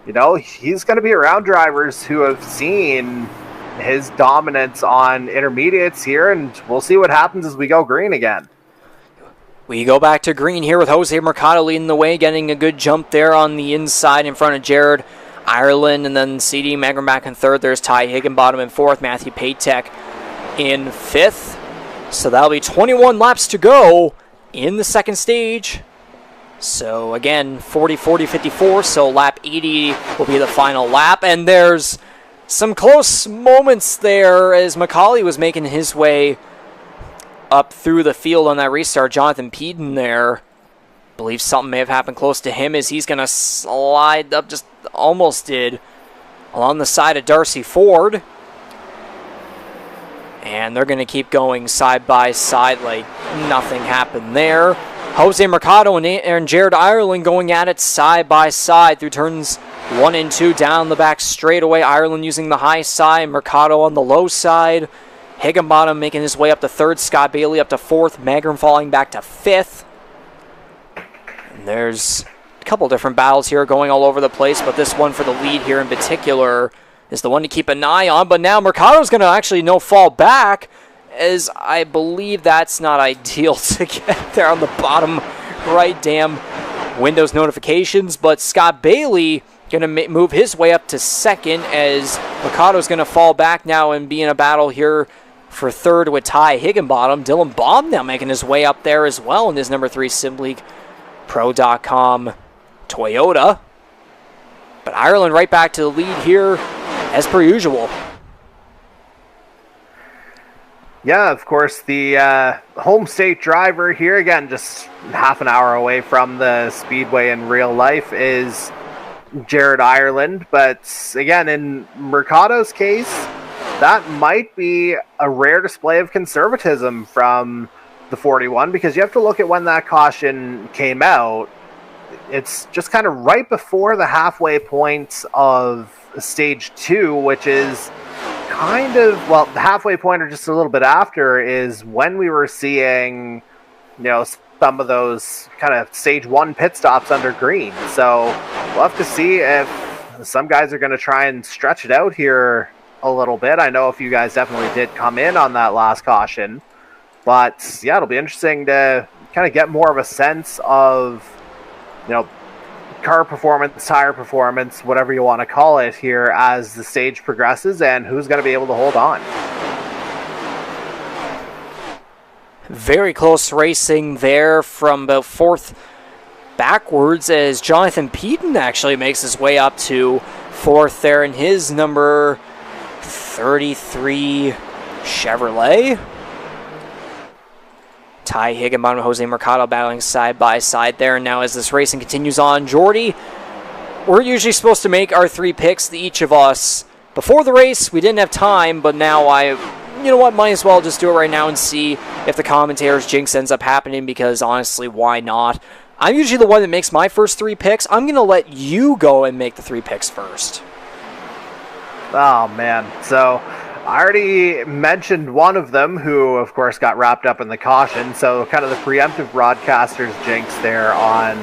you know, he's going to be around drivers who have seen his dominance on intermediates here, and we'll see what happens as we go green again. We go back to green here with Jose Mercado leading the way, getting a good jump there on the inside in front of Jared Ireland, and then CD Magrum back in third. There's Ty Higginbottom in fourth, Matthew Patek in fifth. So that'll be 21 laps to go in the second stage. So again, 40-40-54, so lap 80 will be the final lap, and there's some close moments there as Macaulay was making his way up through the field on that restart. Jonathan Peden there. Believe something may have happened close to him as he's going to slide up, just almost did, along the side of Darcy Ford. And they're going to keep going side by side like nothing happened there. Jose Mercado and Jared Ireland going at it side by side through turns 1 and 2 down the back straightaway. Ireland using the high side, Mercado on the low side. Higginbottom making his way up to third, Scott Bailey up to fourth, Magrum falling back to fifth. And there's a couple different battles here going all over the place, but this one for the lead here in particular is the one to keep an eye on. But now Mercado's going to actually fall back, as I believe that's not ideal to get there on the bottom right damn Windows notifications. But Scott Bailey going to move his way up to second as Mercado's going to fall back now and be in a battle here for third with Ty Higginbottom. Dylan Baum now making his way up there as well in his number 3 SimLeague Pro.com Toyota. But Ireland right back to the lead here as per usual. Yeah, of course, the home state driver here, again, just half an hour away from the Speedway in real life, is Jared Ireland. But again, in Mercado's case, that might be a rare display of conservatism from the 41, because you have to look at when that caution came out. It's just kind of right before the halfway point of stage 2, which is kind of, well, the halfway point or just a little bit after is when we were seeing, you know, some of those kind of stage 1 pit stops under green. So we'll have to see if some guys are going to try and stretch it out here a little bit. I know a few guys definitely did come in on that last caution, but yeah, it'll be interesting to kind of get more of a sense of, you know, car performance, tire performance, whatever you want to call it here as the stage progresses, and who's going to be able to hold on. Very close racing there from about fourth backwards as Jonathan Peden actually makes his way up to fourth there in his number 33 Chevrolet. Ty Higginbottom and Jose Mercado battling side by side there. And now as this racing continues on, Jordy, we're usually supposed to make our 3 picks, each of us, before the race. We didn't have time, but now you know what, might as well just do it right now and see if the commentator's jinx ends up happening, because honestly, why not? I'm usually the one that makes my first 3 picks. I'm going to let you go and make the 3 picks first. Oh, man. So I already mentioned one of them, who, of course, got wrapped up in the caution. So kind of the preemptive broadcaster's jinx there on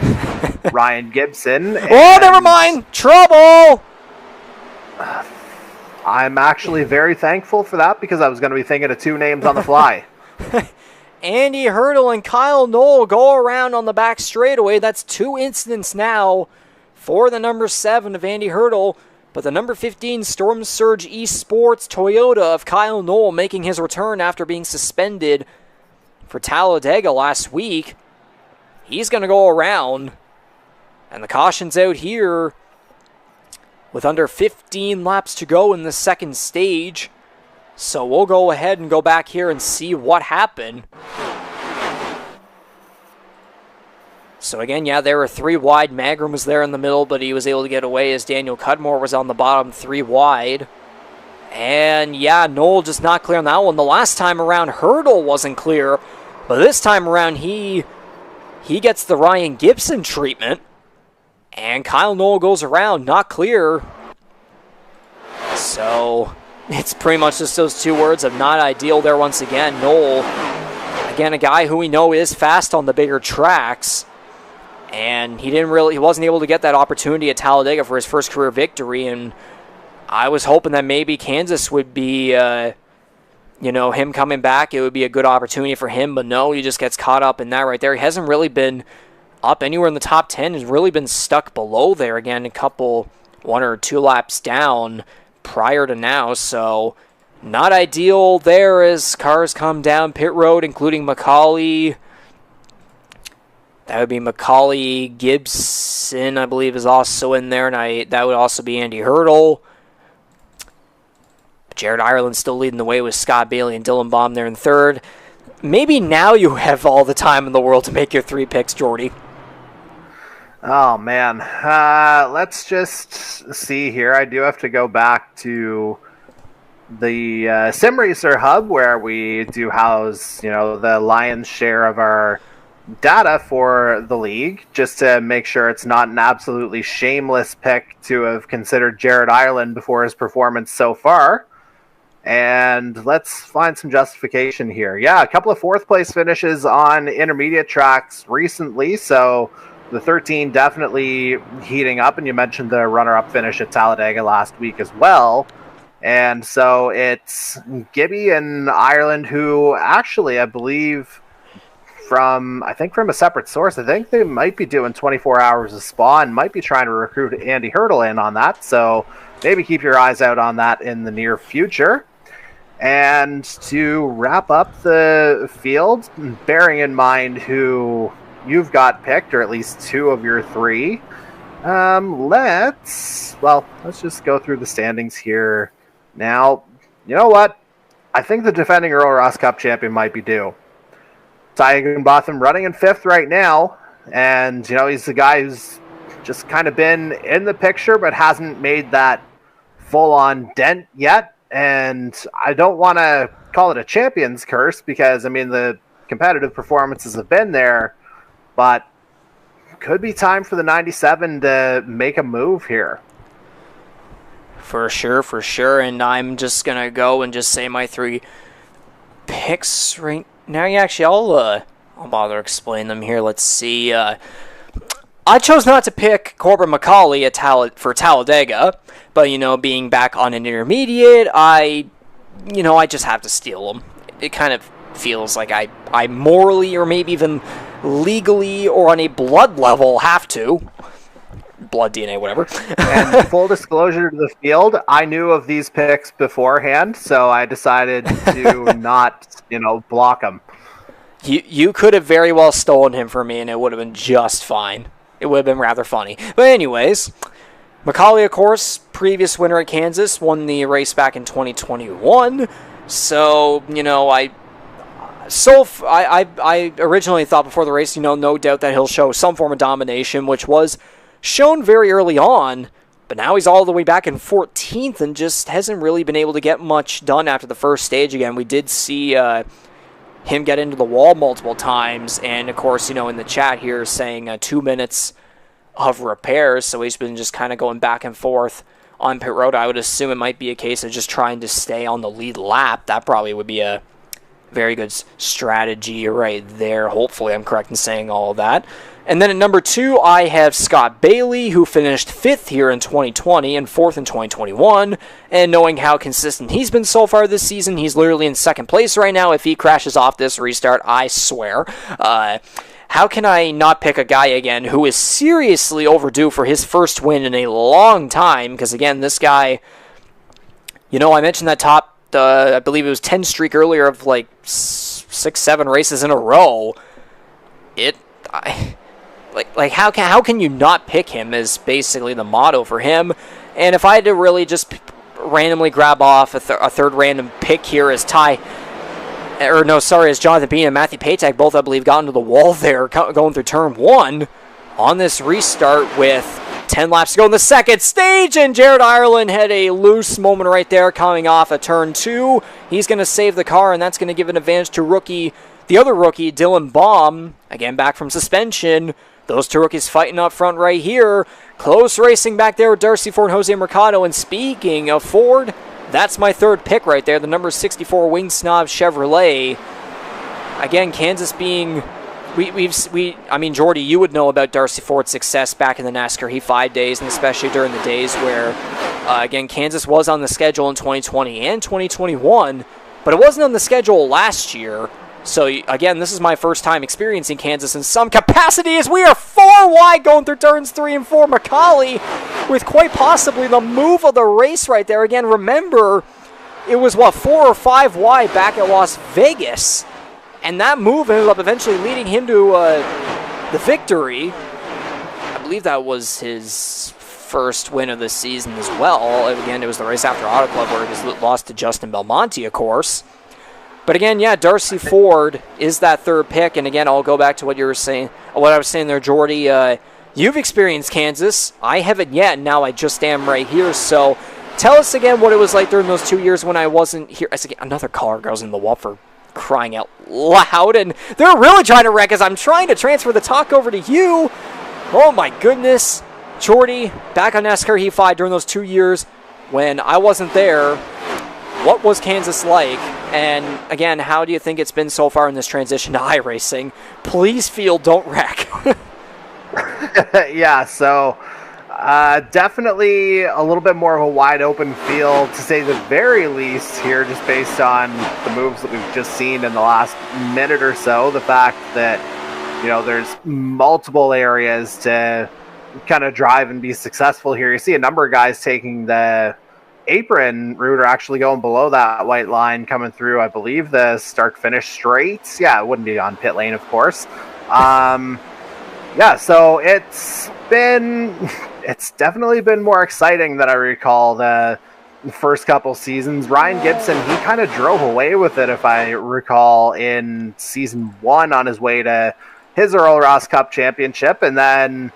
Ryan Gibson. Oh, never mind. Trouble. I'm actually very thankful for that, because I was going to be thinking of 2 names on the fly. Andy Hurdle and Kyle Knoll go around on the back straightaway. That's 2 incidents now for the number 7 of Andy Hurdle. But the number 15 Storm Surge eSports Toyota of Kyle Knoll making his return after being suspended for Talladega last week. he's going to go around. And the caution's out here with under 15 laps to go in the second stage. So we'll go ahead and go back here and see what happened. So again, yeah, there were 3 wide. Magrum was there in the middle, but he was able to get away as Daniel Cudmore was on the bottom, 3 wide. And yeah, Noel just not clear on that one. The last time around, Hurdle wasn't clear, but this time around, he gets the Ryan Gibson treatment. And Kyle Noel goes around, not clear. So it's pretty much just those 2 words of not ideal there once again. Noel, again, a guy who we know is fast on the bigger tracks. And he wasn't able to get that opportunity at Talladega for his first career victory. And I was hoping that maybe Kansas would be, him coming back. It would be a good opportunity for him. But no, he just gets caught up in that right there. He hasn't really been up anywhere in the top 10. He's really been stuck below there again, 1 or 2 laps down prior to now. So not ideal there as cars come down pit road, including McCauley. That would be McCauley. Gibson, I believe, is also in there, and that would also be Andy Hurdle. Jared Ireland still leading the way with Scott Bailey and Dylan Baum there in third. Maybe now you have all the time in the world to make your 3 picks, Jordy. Oh, man. Let's just see here. I do have to go back to the Sim Racer Hub, where we do house, the lion's share of our data for the league, just to make sure it's not an absolutely shameless pick to have considered Jared Ireland before his performance so far. And let's find some justification here. Yeah, a couple of 4th place finishes on intermediate tracks recently, so the 13 definitely heating up, and you mentioned the runner-up finish at Talladega last week as well. And so it's Gibby and Ireland, who actually, I believe, from a separate source, I think they might be doing 24 hours of spa and might be trying to recruit Andy Hurdle in on that. So maybe keep your eyes out on that in the near future. And to wrap up the field, bearing in mind who you've got picked, or at least 2 of your 3, let's just go through the standings here. Now, you know what? I think the defending Earl Ross Cup champion might be due. Ty Higginbotham running in 5th right now, and he's the guy who's just kind of been in the picture but hasn't made that full-on dent yet. And I don't want to call it a champion's curse because, the competitive performances have been there, but could be time for the 97 to make a move here. For sure. And I'm just going to go and just say my 3 picks right now. Yeah, actually, I'll bother explain them here. Let's see. I chose not to pick Corbin McCauley for Talladega, but, being back on an intermediate, I just have to steal him. It kind of feels like I morally or maybe even legally or on a blood level have to. Blood DNA, whatever. And full disclosure to the field, I knew of these picks beforehand, so I decided to not, block them. You could have very well stolen him from me, and it would have been just fine. It would have been rather funny. But anyways, McCauley, of course, previous winner at Kansas, won the race back in 2021. So, I originally thought before the race, no doubt that he'll show some form of domination, which was shown very early on, but now he's all the way back in 14th and just hasn't really been able to get much done after the first stage again. We did see him get into the wall multiple times, and of course, in the chat here saying 2 minutes of repairs, so he's been just kind of going back and forth on pit road. I would assume it might be a case of just trying to stay on the lead lap. That probably would be a very good strategy right there. Hopefully I'm correct in saying all of that. And then at number 2, I have Scott Bailey, who finished 5th here in 2020 and 4th in 2021. And knowing how consistent he's been so far this season, he's literally in 2nd place right now. If he crashes off this restart, I swear. How can I not pick a guy again who is seriously overdue for his first win in a long time? Because again, this guy, I mentioned that top, I believe it was 10 streak earlier of like 6-7 races in a row. how can you not pick him is basically the motto for him. And if I had to really just randomly grab off a third random pick here as as Jonathan Bean and Matthew Patek both, I believe, got into the wall there going through turn 1 on this restart with 10 laps to go in the second stage, and Jared Ireland had a loose moment right there coming off a turn 2. He's going to save the car, and that's going to give an advantage to the other rookie, Dylan Baum, again back from suspension. Those two rookies fighting up front right here. Close racing back there with Darcy Ford and Jose Mercado, and speaking of Ford, that's my third pick right there, the number 64 Wing Snob Chevrolet. Again, Kansas being... Jordy, you would know about Darcy Ford's success back in the NASCAR Heat 5 days, and especially during the days where, again, Kansas was on the schedule in 2020 and 2021, but it wasn't on the schedule last year. So, again, this is my first time experiencing Kansas in some capacity as we are 4 wide going through turns 3 and 4. Macaulay with quite possibly the move of the race right there. Again, remember, it was, 4 or 5 wide back at Las Vegas. And that move ended up eventually leading him to the victory. I believe that was his first win of the season as well. Again, it was the race after Auto Club where he lost to Justin Belmonte, of course. But again, yeah, Darcy Ford is that third pick. And again, I'll go back to what I was saying there, Jordy. You've experienced Kansas. I haven't yet. Now I just am right here. So tell us again what it was like during those 2 years when I wasn't here. Another caller goes in the wall for crying out loud, and they're really trying to wreck us. I'm trying to transfer the talk over to you. Oh my goodness. Jordy, back on NASCAR Heat 5 during those 2 years when I wasn't there. What was Kansas like? And again, how do you think it's been so far in this transition to iRacing? Please don't wreck. Yeah, so definitely a little bit more of a wide open field, to say the very least here, just based on the moves that we've just seen in the last minute or so. The fact that, there's multiple areas to kind of drive and be successful here. You see a number of guys taking the apron route or actually going below that white line coming through, I believe, the start-finish straights. Yeah, it wouldn't be on pit lane, of course. Yeah, so it's definitely been more exciting than I recall the first couple seasons. Ryan Gibson, he kind of drove away with it, if I recall, in season 1 on his way to his Earl Ross Cup championship. And then,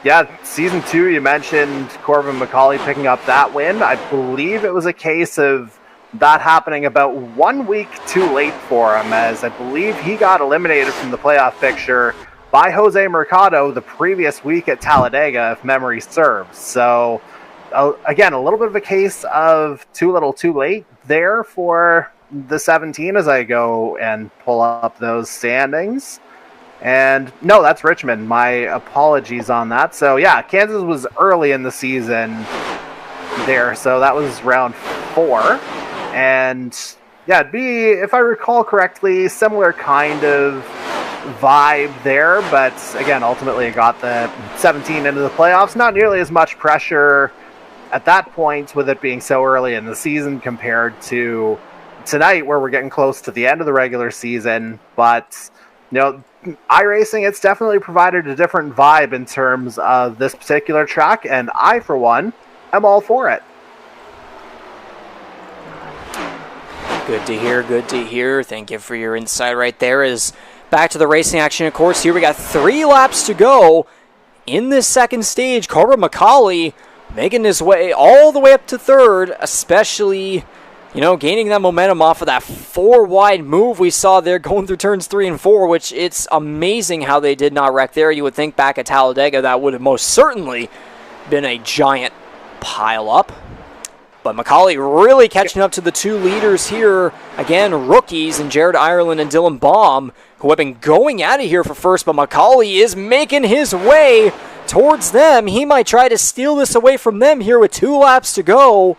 yeah, season 2, you mentioned Corbin McCauley picking up that win. I believe it was a case of that happening about 1 week too late for him, as I believe he got eliminated from the playoff picture by Jose Mercado the previous week at Talladega, if memory serves. So, again, a little bit of a case of too little too late there for the 17 as I go and pull up those standings. And no, that's Richmond. My apologies on that. So, yeah, Kansas was early in the season there. So that was round 4. And, yeah, it'd be, if I recall correctly, similar kind of vibe there, but again, ultimately it got the 17 into the playoffs. Not nearly as much pressure at that point with it being so early in the season compared to tonight where we're getting close to the end of the regular season. But iRacing, it's definitely provided a different vibe in terms of this particular track, and I, for one, am all for it. Good to hear. Thank you for your insight right there. Back to the racing action, of course. Here we got 3 laps to go in this second stage. Corbin McCauley making his way all the way up to third, especially, gaining that momentum off of that 4-wide move we saw there going through turns 3 and 4, which it's amazing how they did not wreck there. You would think back at Talladega that would have most certainly been a giant pile-up. But McCauley really catching up to the 2 leaders here. Again, rookies in Jared Ireland and Dylan Baum, who have been going at it here for first, but McCauley is making his way towards them. He might try to steal this away from them here with 2 laps to go.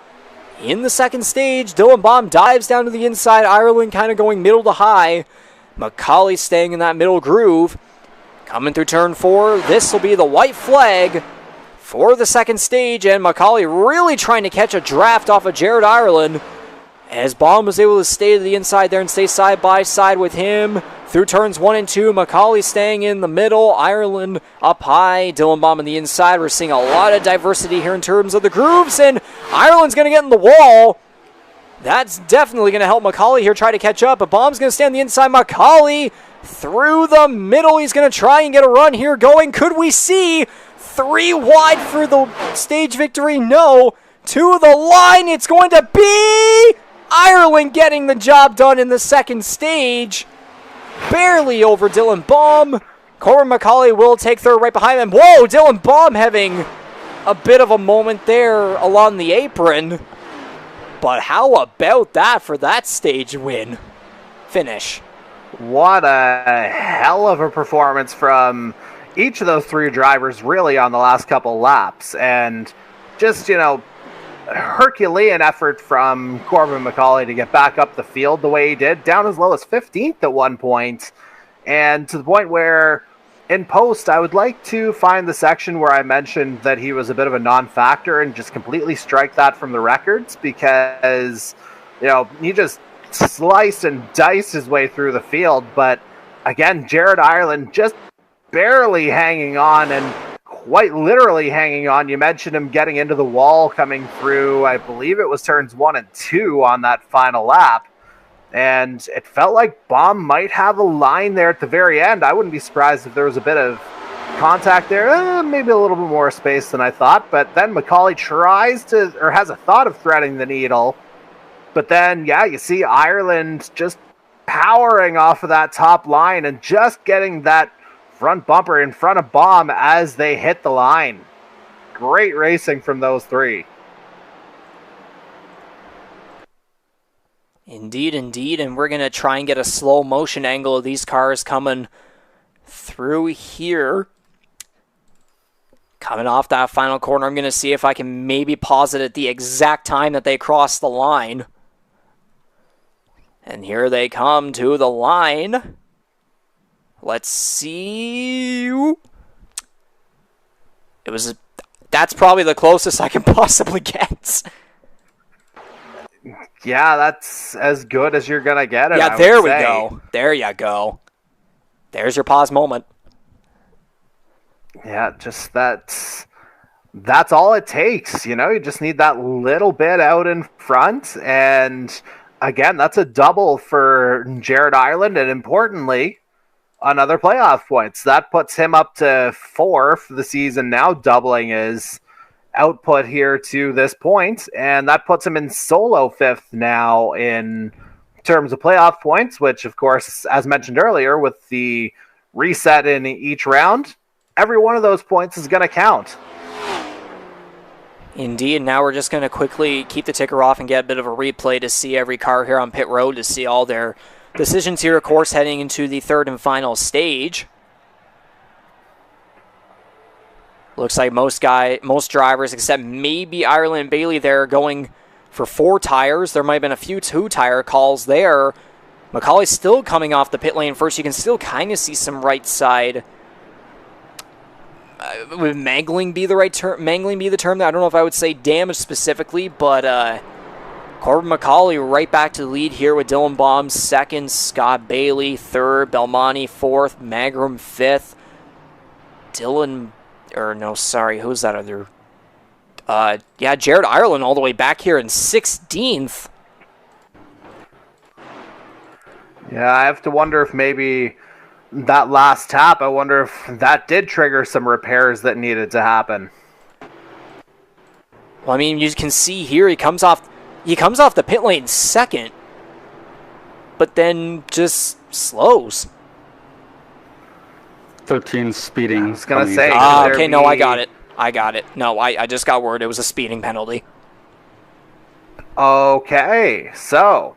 In the second stage, Dylan Baum dives down to the inside. Ireland kind of going middle to high. McCauley staying in that middle groove. Coming through turn 4, this will be the white flag for the second stage, and McCauley really trying to catch a draft off of Jared Ireland, as Baum was able to stay to the inside there and stay side by side with him through turns 1 and 2. Macaulay staying in the middle. Ireland up high. Dylan Baum on the inside. We're seeing a lot of diversity here in terms of the grooves, and Ireland's going to get in the wall. That's definitely going to help Macaulay here try to catch up, but Baum's going to stay on the inside. Macaulay through the middle. He's going to try and get a run here going. Could we see 3 wide for the stage victory? No. To the line. It's going to be Ireland getting the job done in the second stage. Barely over Dylan Baum. Corbin Macaulay will take third right behind him. Whoa, Dylan Baum having a bit of a moment there along the apron. But how about that for that stage win finish? What a hell of a performance from each of those 3 drivers really on the last couple laps. And just, Herculean effort from Corbin Macaulay to get back up the field the way he did, down as low as 15th at one point, and to the point where in post I would like to find the section where I mentioned that he was a bit of a non-factor and just completely strike that from the records, because he just sliced and diced his way through the field. But again, Jared Ireland just barely hanging on, and quite literally hanging on. You mentioned him getting into the wall coming through, I believe it was turns 1 and 2 on that final lap. And it felt like Baum might have a line there at the very end. I wouldn't be surprised if there was a bit of contact there, maybe a little bit more space than I thought. But then Macaulay has a thought of threading the needle. But then, you see Ireland just powering off of that top line and just getting that front bumper in front of Baum as they hit the line. Great racing from those 3. Indeed, and we're going to try and get a slow motion angle of these cars coming through here. Coming off that final corner, I'm going to see if I can maybe pause it at the exact time that they cross the line. And here they come to the line. Let's see. That's probably the closest I can possibly get. Yeah, that's as good as you're going to get it. Yeah, there we go. There you go. There's your pause moment. Yeah, just that's all it takes. You just need that little bit out in front. And again, that's a double for Jared Ireland. And importantly, another playoff points. That puts him up to 4 for the season now, doubling his output here to this point, and that puts him in solo 5th now in terms of playoff points, which of course, as mentioned earlier, with the reset in each round, every one of those points is going to count. Indeed. Now we're just going to quickly keep the ticker off and get a bit of a replay to see every car here on pit road, to see all their decisions here, of course, heading into the third and final stage. Looks like most drivers, except maybe Ireland and Bailey, there going for 4 tires. There might have been a few 2-tire calls there. Macaulay's still coming off the pit lane first. You can still kind of see some right side. Would mangling be the right term? Mangling be the term? I don't know if I would say damage specifically, but Corbin Macaulay right back to the lead here with Dylan Baum 2nd, Scott Bailey 3rd, Belmonte 4th, Magrum 5th, who's that other? Jared Ireland all the way back here in 16th. Yeah, I have to wonder if maybe that last tap, I wonder if that did trigger some repairs that needed to happen. Well, I mean, you can see here he comes off the pit lane 2nd, but then just slows. 13 speeding. I was going to say. Okay, no, I got it. No, I just got word it was a speeding penalty. Okay, so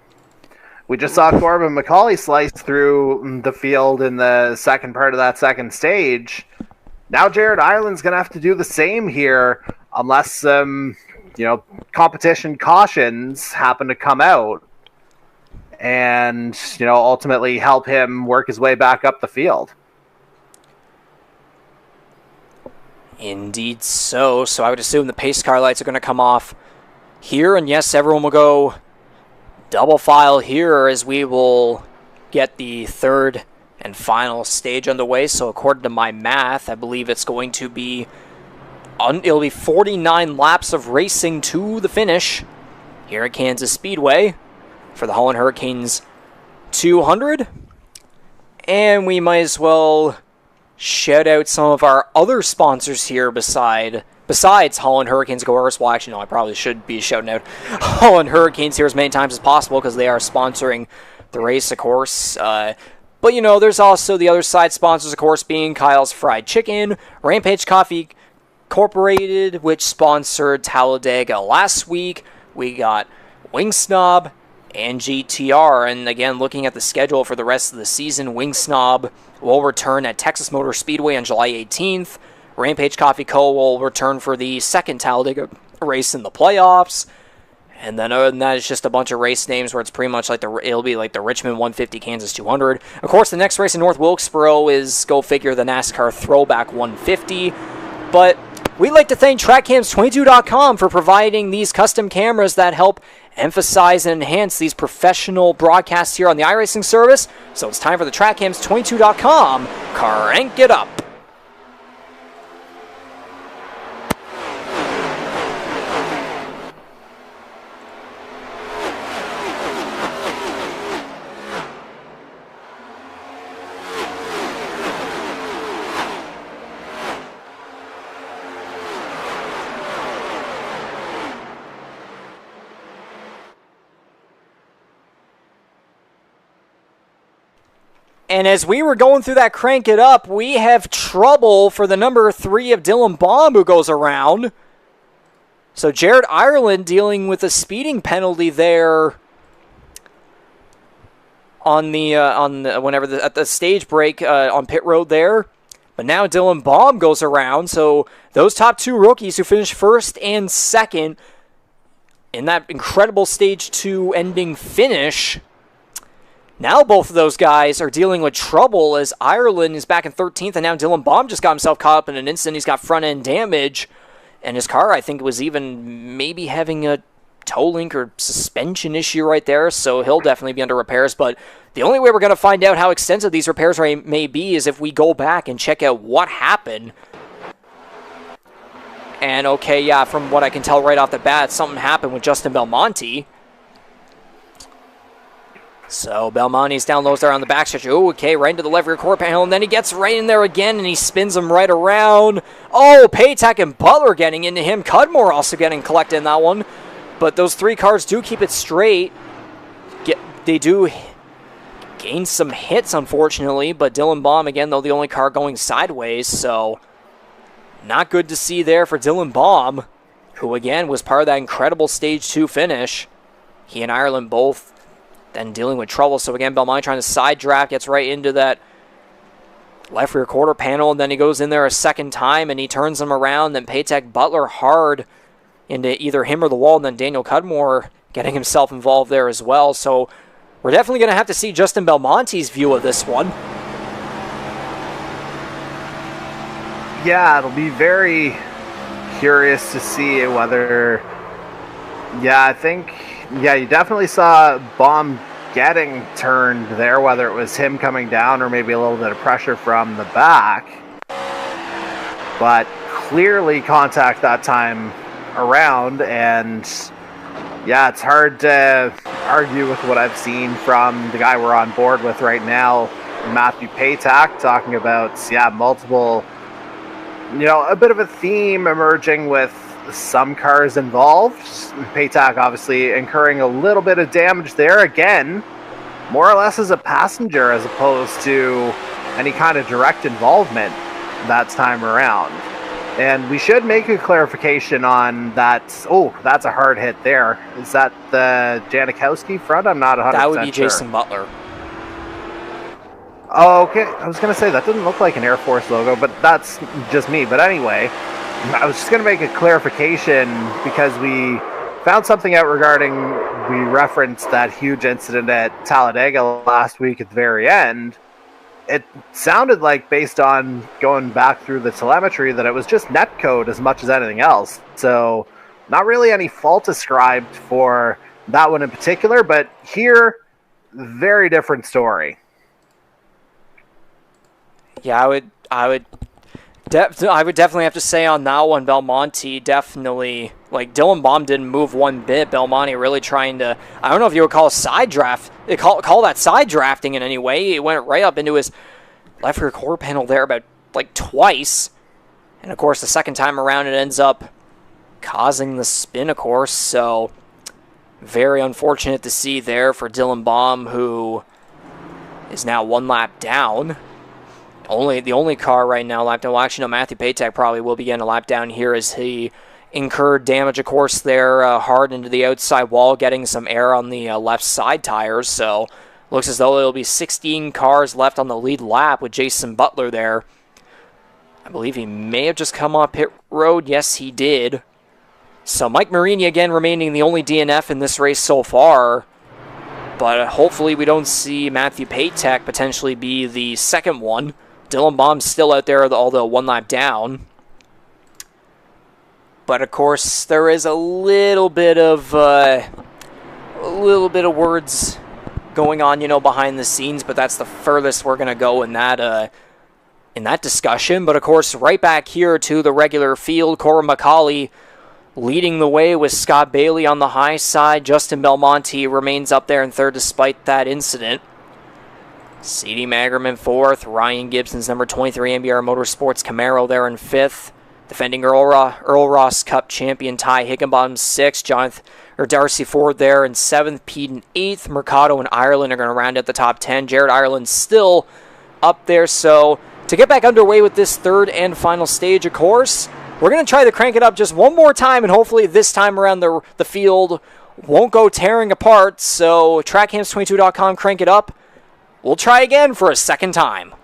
we just saw Corbin Macaulay slice through the field in the second part of that second stage. Now Jared Ireland's going to have to do the same here unless competition cautions happen to come out and, ultimately help him work his way back up the field. Indeed so. So I would assume the pace car lights are going to come off here. And yes, everyone will go double file here as we will get the third and final stage underway. So according to my math, I believe it's going to be it'll be 49 laps of racing to the finish here at Kansas Speedway for the Holland Hurricanes 200. And we might as well shout out some of our other sponsors here besides Holland Hurricanes Goers. Well, actually, no, I probably should be shouting out Holland Hurricanes here as many times as possible because they are sponsoring the race, of course. But, you know, there's also the other side sponsors, of course, being Kyle's Fried Chicken, Rampage Coffee Incorporated, which sponsored Talladega last week. We got Wing Snob and GTR. And again, looking at the schedule for the rest of the season, Wing Snob will return at Texas Motor Speedway on July 18th. Rampage Coffee Co. will return for the second Talladega race in the playoffs. And then other than that, it's just a bunch of race names where it's pretty much like it'll be like the Richmond 150, Kansas 200. Of course, the next race in North Wilkesboro is, go figure, the NASCAR Throwback 150. But we'd like to thank TrackCams22.com for providing these custom cameras that help emphasize and enhance these professional broadcasts here on the iRacing service. So it's time for the TrackCams22.com Crank It Up. And as we were going through that Crank It Up, we have trouble for the number 3 of Dylan Baum who goes around. So Jared Ireland dealing with a speeding penalty there at the stage break on pit road there. But now Dylan Baum goes around. So those top 2 rookies who finished first and second in that incredible stage 2 ending finish, now both of those guys are dealing with trouble as Ireland is back in 13th, and now Dylan Baum just got himself caught up in an incident. He's got front-end damage, and his car, I think, was even maybe having a toe link or suspension issue right there, so he'll definitely be under repairs. But the only way we're going to find out how extensive these repairs may be is if we go back and check out what happened. And, okay, yeah, from what I can tell right off the bat, something happened with Justin Belmonte. So Belmonte's down low there on the backstretch. Oh, okay, right into the left rear quarter panel, and then he gets right in there again, and he spins him right around. Oh, Paytack and Butler getting into him. Cudmore also getting collected in that one. But those 3 cars do keep it straight. They do gain some hits, unfortunately, but Dylan Baum, again, though, the only car going sideways, so not good to see there for Dylan Baum, who, again, was part of that incredible Stage 2 finish. He and Ireland both then dealing with trouble. So again, Belmonte trying to side draft, gets right into that left rear quarter panel, and then he goes in there a second time, and he turns him around. Then Paytech Butler hard into either him or the wall, and then Daniel Cudmore getting himself involved there as well. So we're definitely going to have to see Justin Belmonte's view of this one. Yeah, it'll be very curious to see whether... Yeah, I think... Yeah, you definitely saw Baum getting turned there, whether it was him coming down or maybe a little bit of pressure from the back. But clearly contact that time around, and yeah, it's hard to argue with what I've seen from the guy we're on board with right now, Matthew Paytack, talking about, multiple, a bit of a theme emerging with some cars involved. Paytack obviously incurring a little bit of damage there, again, more or less as a passenger as opposed to any kind of direct involvement that time around. And we should make a clarification on that. Oh, that's a hard hit there. Is that the Janikowski front? I'm not 100% sure. That would be Jason Butler. Oh, okay. I was going to say, that doesn't look like an Air Force logo, but that's just me. But anyway, I was just going to make a clarification because we found something out regarding, we referenced that huge incident at Talladega last week at the very end. It sounded like, based on going back through the telemetry, that it was just netcode as much as anything else. So not really any fault ascribed for that one in particular, but here, very different story. Yeah, I would definitely have to say on that one, Belmonte definitely, like, Dylan Baum didn't move one bit. Belmonte really trying to, I don't know if you would call call that side drafting in any way. He went right up into his left rear quarter panel there about, like, twice. And, of course, the second time around it ends up causing the spin, of course. So, very unfortunate to see there for Dylan Baum, who is now one lap down. The only car right now lap down. Well, actually, no, Matthew Patek probably will be getting a lap down here as he incurred damage, of course, there hard into the outside wall, getting some air on the left side tires. So, looks as though there'll be 16 cars left on the lead lap with Jason Butler there. I believe he may have just come off pit road. Yes, he did. So, Mike Marini again remaining the only DNF in this race so far. But hopefully we don't see Matthew Patek potentially be the second one. Dylan Baum's still out there, although one lap down. But of course, there is a little bit of words going on, behind the scenes. But that's the furthest we're gonna go in that discussion. But of course, right back here to the regular field, Cora McCauley leading the way with Scott Bailey on the high side. Justin Belmonte remains up there in third despite that incident. C.D. Magerman fourth. Ryan Gibson's number 23 NBR Motorsports Camaro there in fifth. Defending Earl Ross Cup champion Ty Higginbottom sixth. Darcy Ford there in seventh. Pete in eighth. Mercado and Ireland are going to round out the top 10. Jared Ireland still up there. So to get back underway with this third and final stage, of course, we're going to try to crank it up just one more time, and hopefully this time around the field won't go tearing apart. So TrackHams22.com, crank it up. We'll try again for a second time.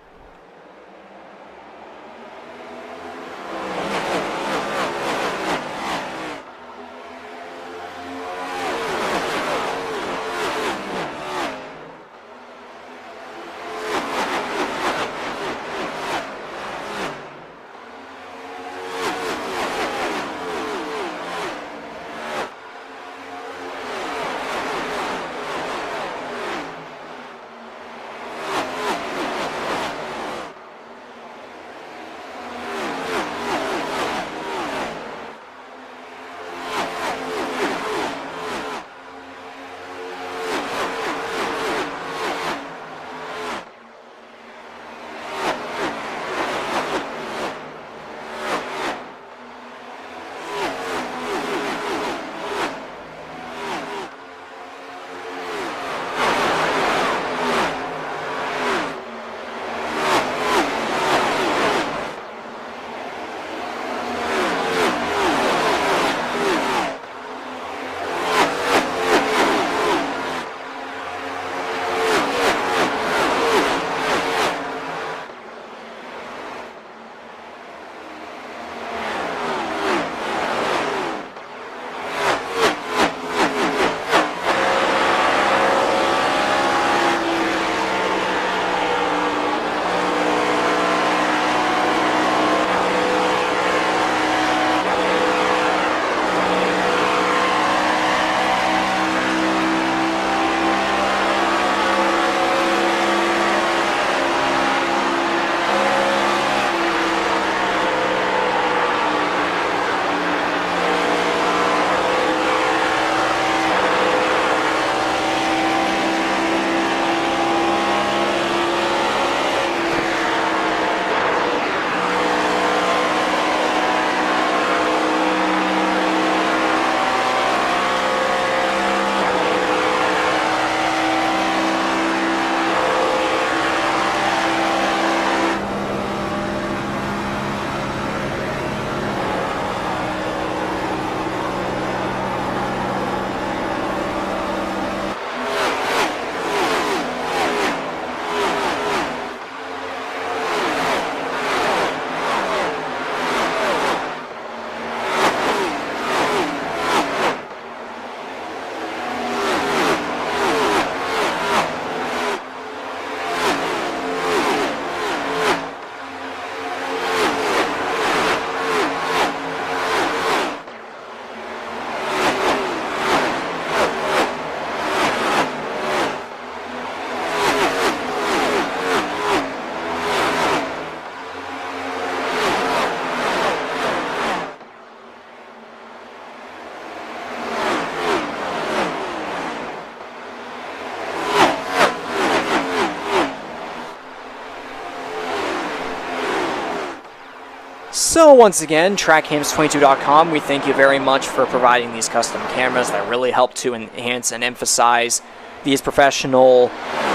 So once again, TrackCams22.com, we thank you very much for providing these custom cameras that really help to enhance and emphasize these professional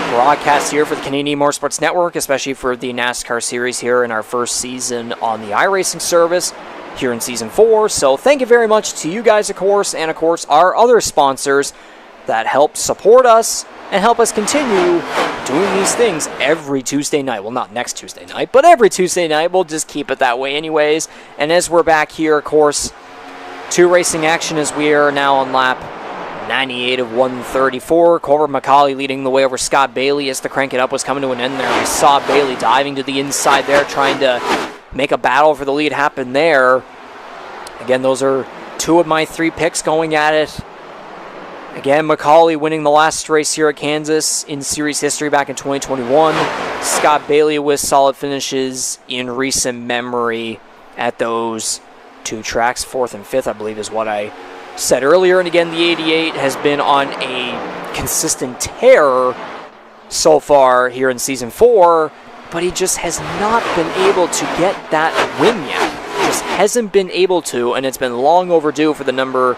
broadcasts here for the Canadian Motorsports Network, especially for the NASCAR series here in our first season on the iRacing service here in Season 4. So thank you very much to you guys, of course, and of course our other sponsors that help support us and help us continue doing these things every Tuesday night. Well, not next Tuesday night, but every Tuesday night. We'll just keep it that way anyways. And as we're back here, of course, to racing action as we are now on lap 98 of 134. Corbin McCauley leading the way over Scott Bailey as the crank it up was coming to an end there. We saw Bailey diving to the inside there, trying to make a battle for the lead happen there. Again, those are two of my three picks going at it. Again, McCauley winning the last race here at Kansas in series history back in 2021. Scott Bailey with solid finishes in recent memory at those two tracks. 4th and 5th, I believe, is what I said earlier. And again, the 88 has been on a consistent tear so far here in Season 4, but he just has not been able to get that win yet. Just hasn't been able to, and it's been long overdue for the number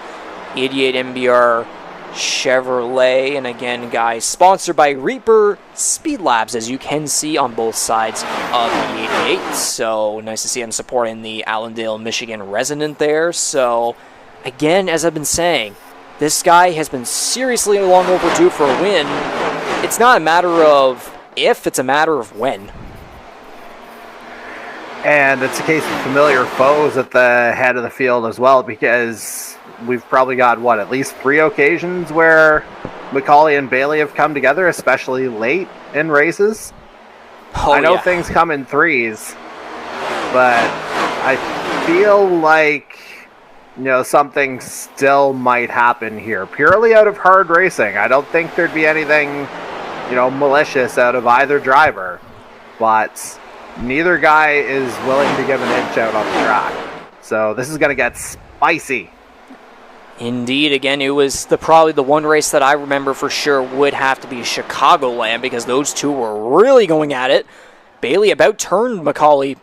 88 MBR Chevrolet. And again, guys, sponsored by Reaper Speed Labs, as you can see on both sides of the 88. So nice to see him supporting the Allendale, Michigan resident there. So again, as I've been saying, this guy has been seriously long overdue for a win. It's not a matter of if, it's a matter of when. And it's a case of familiar foes at the head of the field as well, because we've probably got, at least 3 occasions where McCauley and Bailey have come together, especially late in races. I know things come in threes, but I feel like, something still might happen here, purely out of hard racing. I don't think there'd be anything, malicious out of either driver, but neither guy is willing to give an inch out on the track. So this is going to get spicy. Indeed, again, it was probably the one race that I remember for sure would have to be Chicagoland, because those two were really going at it. Bailey about turned McCauley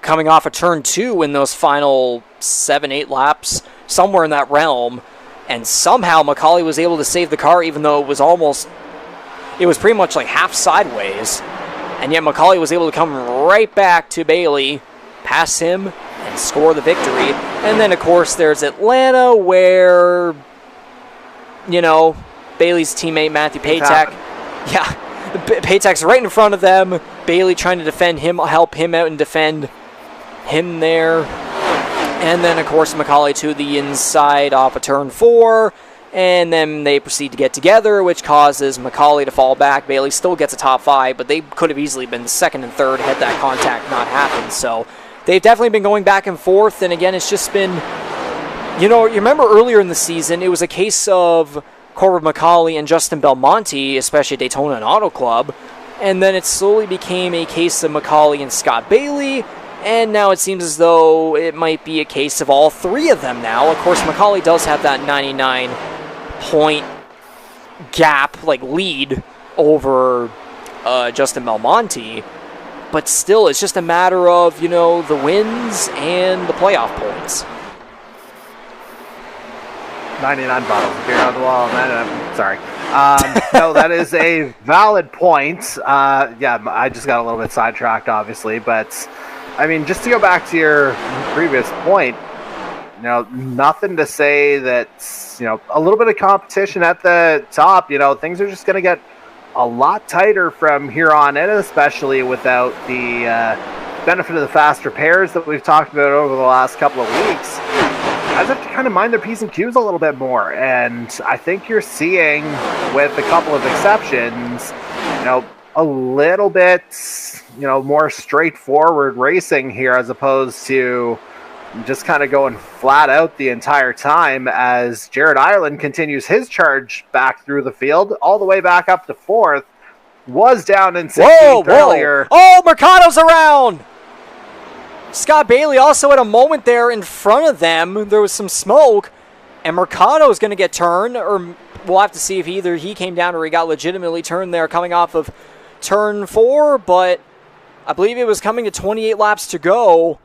coming off of turn 2 in those final 7-8 laps, somewhere in that realm, and somehow McCauley was able to save the car, even though it was pretty much like half sideways, and yet McCauley was able to come right back to Bailey, pass him, and score the victory. And then, of course, there's Atlanta, where, Bailey's teammate Matthew Patak, Patak's right in front of them. Bailey trying to defend him, help him out and defend him there. And then, of course, McCauley to the inside off of turn 4. And then they proceed to get together, which causes McCauley to fall back. Bailey still gets a top 5, but they could have easily been 2nd and 3rd had that contact not happened. So they've definitely been going back and forth. And again, it's just been, you remember earlier in the season, it was a case of Corbin McCauley and Justin Belmonte, especially Daytona and Auto Club. And then it slowly became a case of McCauley and Scott Bailey. And now it seems as though it might be a case of all 3 of them now. Of course, McCauley does have that 99-point gap, lead over Justin Belmonte. But still, it's just a matter of, the wins and the playoff points. 99 bottles of beer on the wall. Sorry. No, that is a valid point. I just got a little bit sidetracked, obviously. But, just to go back to your previous point, nothing to say that, a little bit of competition at the top, things are just going to get a lot tighter from here on in, especially without the benefit of the faster pairs that we've talked about over the last couple of weeks. Guys have to kind of mind their P's and Q's a little bit more, and I think you're seeing, with a couple of exceptions, a little bit, more straightforward racing here, as opposed to just kind of going flat out the entire time, as Jared Ireland continues his charge back through the field, all the way back up to 4th. Was down in 16th earlier. Oh, Mercado's around! Scott Bailey also had a moment there in front of them. There was some smoke, and Mercado's going to get turned, or we'll have to see if either he came down or he got legitimately turned there coming off of turn 4, but I believe it was coming to 28 laps to go.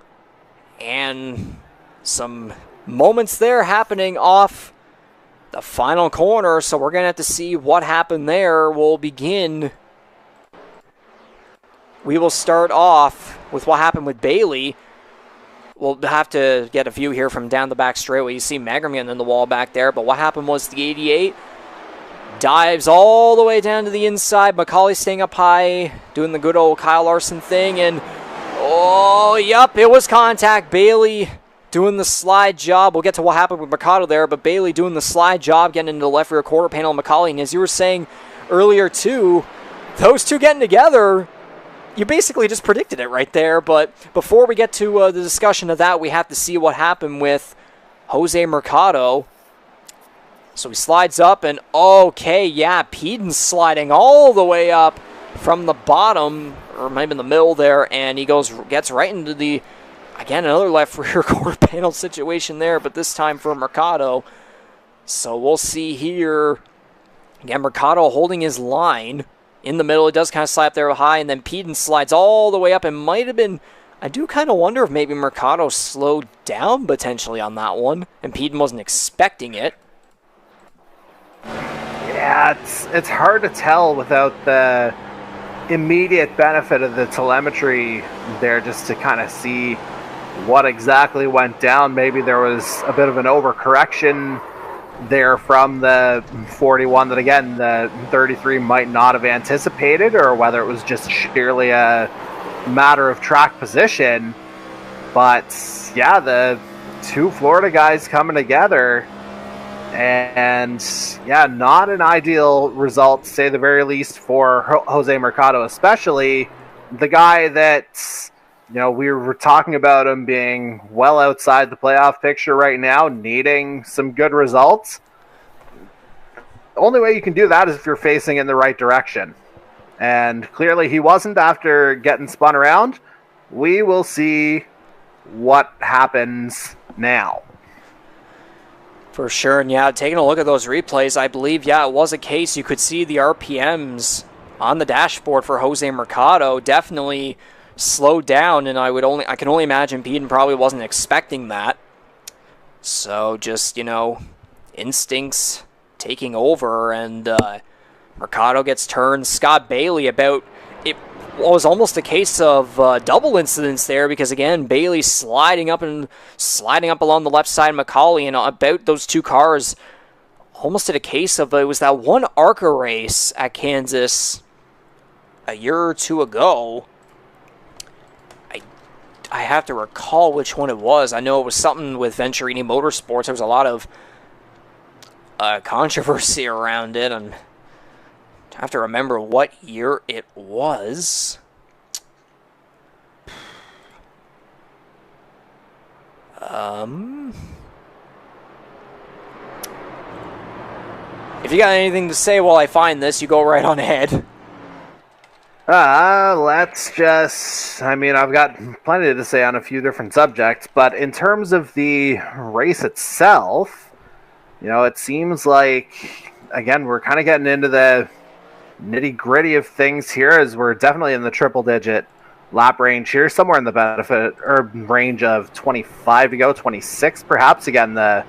And some moments there happening off the final corner, so we're going to have to see what happened there. We will start off with what happened with Bailey. We'll have to get a view here from down the back straightaway. You see Magrum getting in the wall back there, but what happened was the 88 dives all the way down to the inside. McCauley staying up high, doing the good old Kyle Larson thing, and it was contact. Bailey doing the slide job. We'll get to what happened with Mercado there, but Bailey doing the slide job, getting into the left rear quarter panel of McCauley. And as you were saying earlier too, those two getting together, you basically just predicted it right there. But before we get to the discussion of that, we have to see what happened with Jose Mercado. So he slides up, and Peden sliding all the way up from the bottom, or maybe in the middle there, and he gets right into the, again, another left rear quarter panel situation there, but this time for Mercado. So we'll see here. Again, Mercado holding his line in the middle. It does kind of slide up there high, and then Peden slides all the way up. It might have been, I do kind of wonder if maybe Mercado slowed down potentially on that one, and Peden wasn't expecting it. Yeah, it's hard to tell without the immediate benefit of the telemetry there, just to kind of see what exactly went down. Maybe there was a bit of an overcorrection there from the 41 that, again, the 33 might not have anticipated, or whether it was just sheerly a matter of track position. But yeah, the two Florida guys coming together, and yeah, not an ideal result, to say the very least, for Jose Mercado, especially the guy that, we were talking about him being well outside the playoff picture right now, needing some good results. The only way you can do that is if you're facing in the right direction. And clearly he wasn't after getting spun around. We will see what happens now. For sure, and yeah, taking a look at those replays, I believe, it was a case you could see the RPMs on the dashboard for Jose Mercado definitely slowed down, and I can only imagine Peden probably wasn't expecting that. So just, instincts taking over, and Mercado gets turned. Scott Bailey about it was almost a case of double incidents there, because again, Bailey sliding up along the left side of McCauley, and about those two cars almost did a case of, it was that one ARCA race at Kansas a year or two ago. I have to recall which one it was. I know it was something with Venturini Motorsports. There was a lot of controversy around it, and I have to remember what year it was. If you got anything to say while I find this, you go right on ahead. I've got plenty to say on a few different subjects, but in terms of the race itself, it seems like, again, we're kind of getting into the nitty-gritty of things here, as we're definitely in the triple-digit lap range here, somewhere in the benefit or range of 25 to go, 26 perhaps. Again, the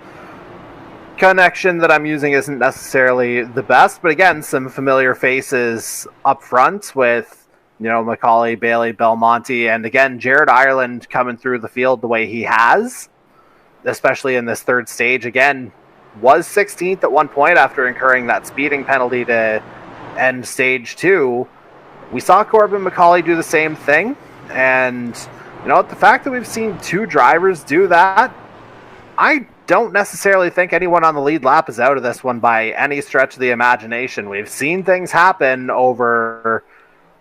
connection that I'm using isn't necessarily the best, but again, some familiar faces up front with, McCauley, Bailey, Belmonte, and again, Jared Ireland coming through the field the way he has, especially in this third stage. Again, was 16th at one point after incurring that speeding penalty to end stage 2. We saw Corbin McCauley do the same thing, and the fact that we've seen two drivers do that, I don't necessarily think anyone on the lead lap is out of this one by any stretch of the imagination. We've seen things happen over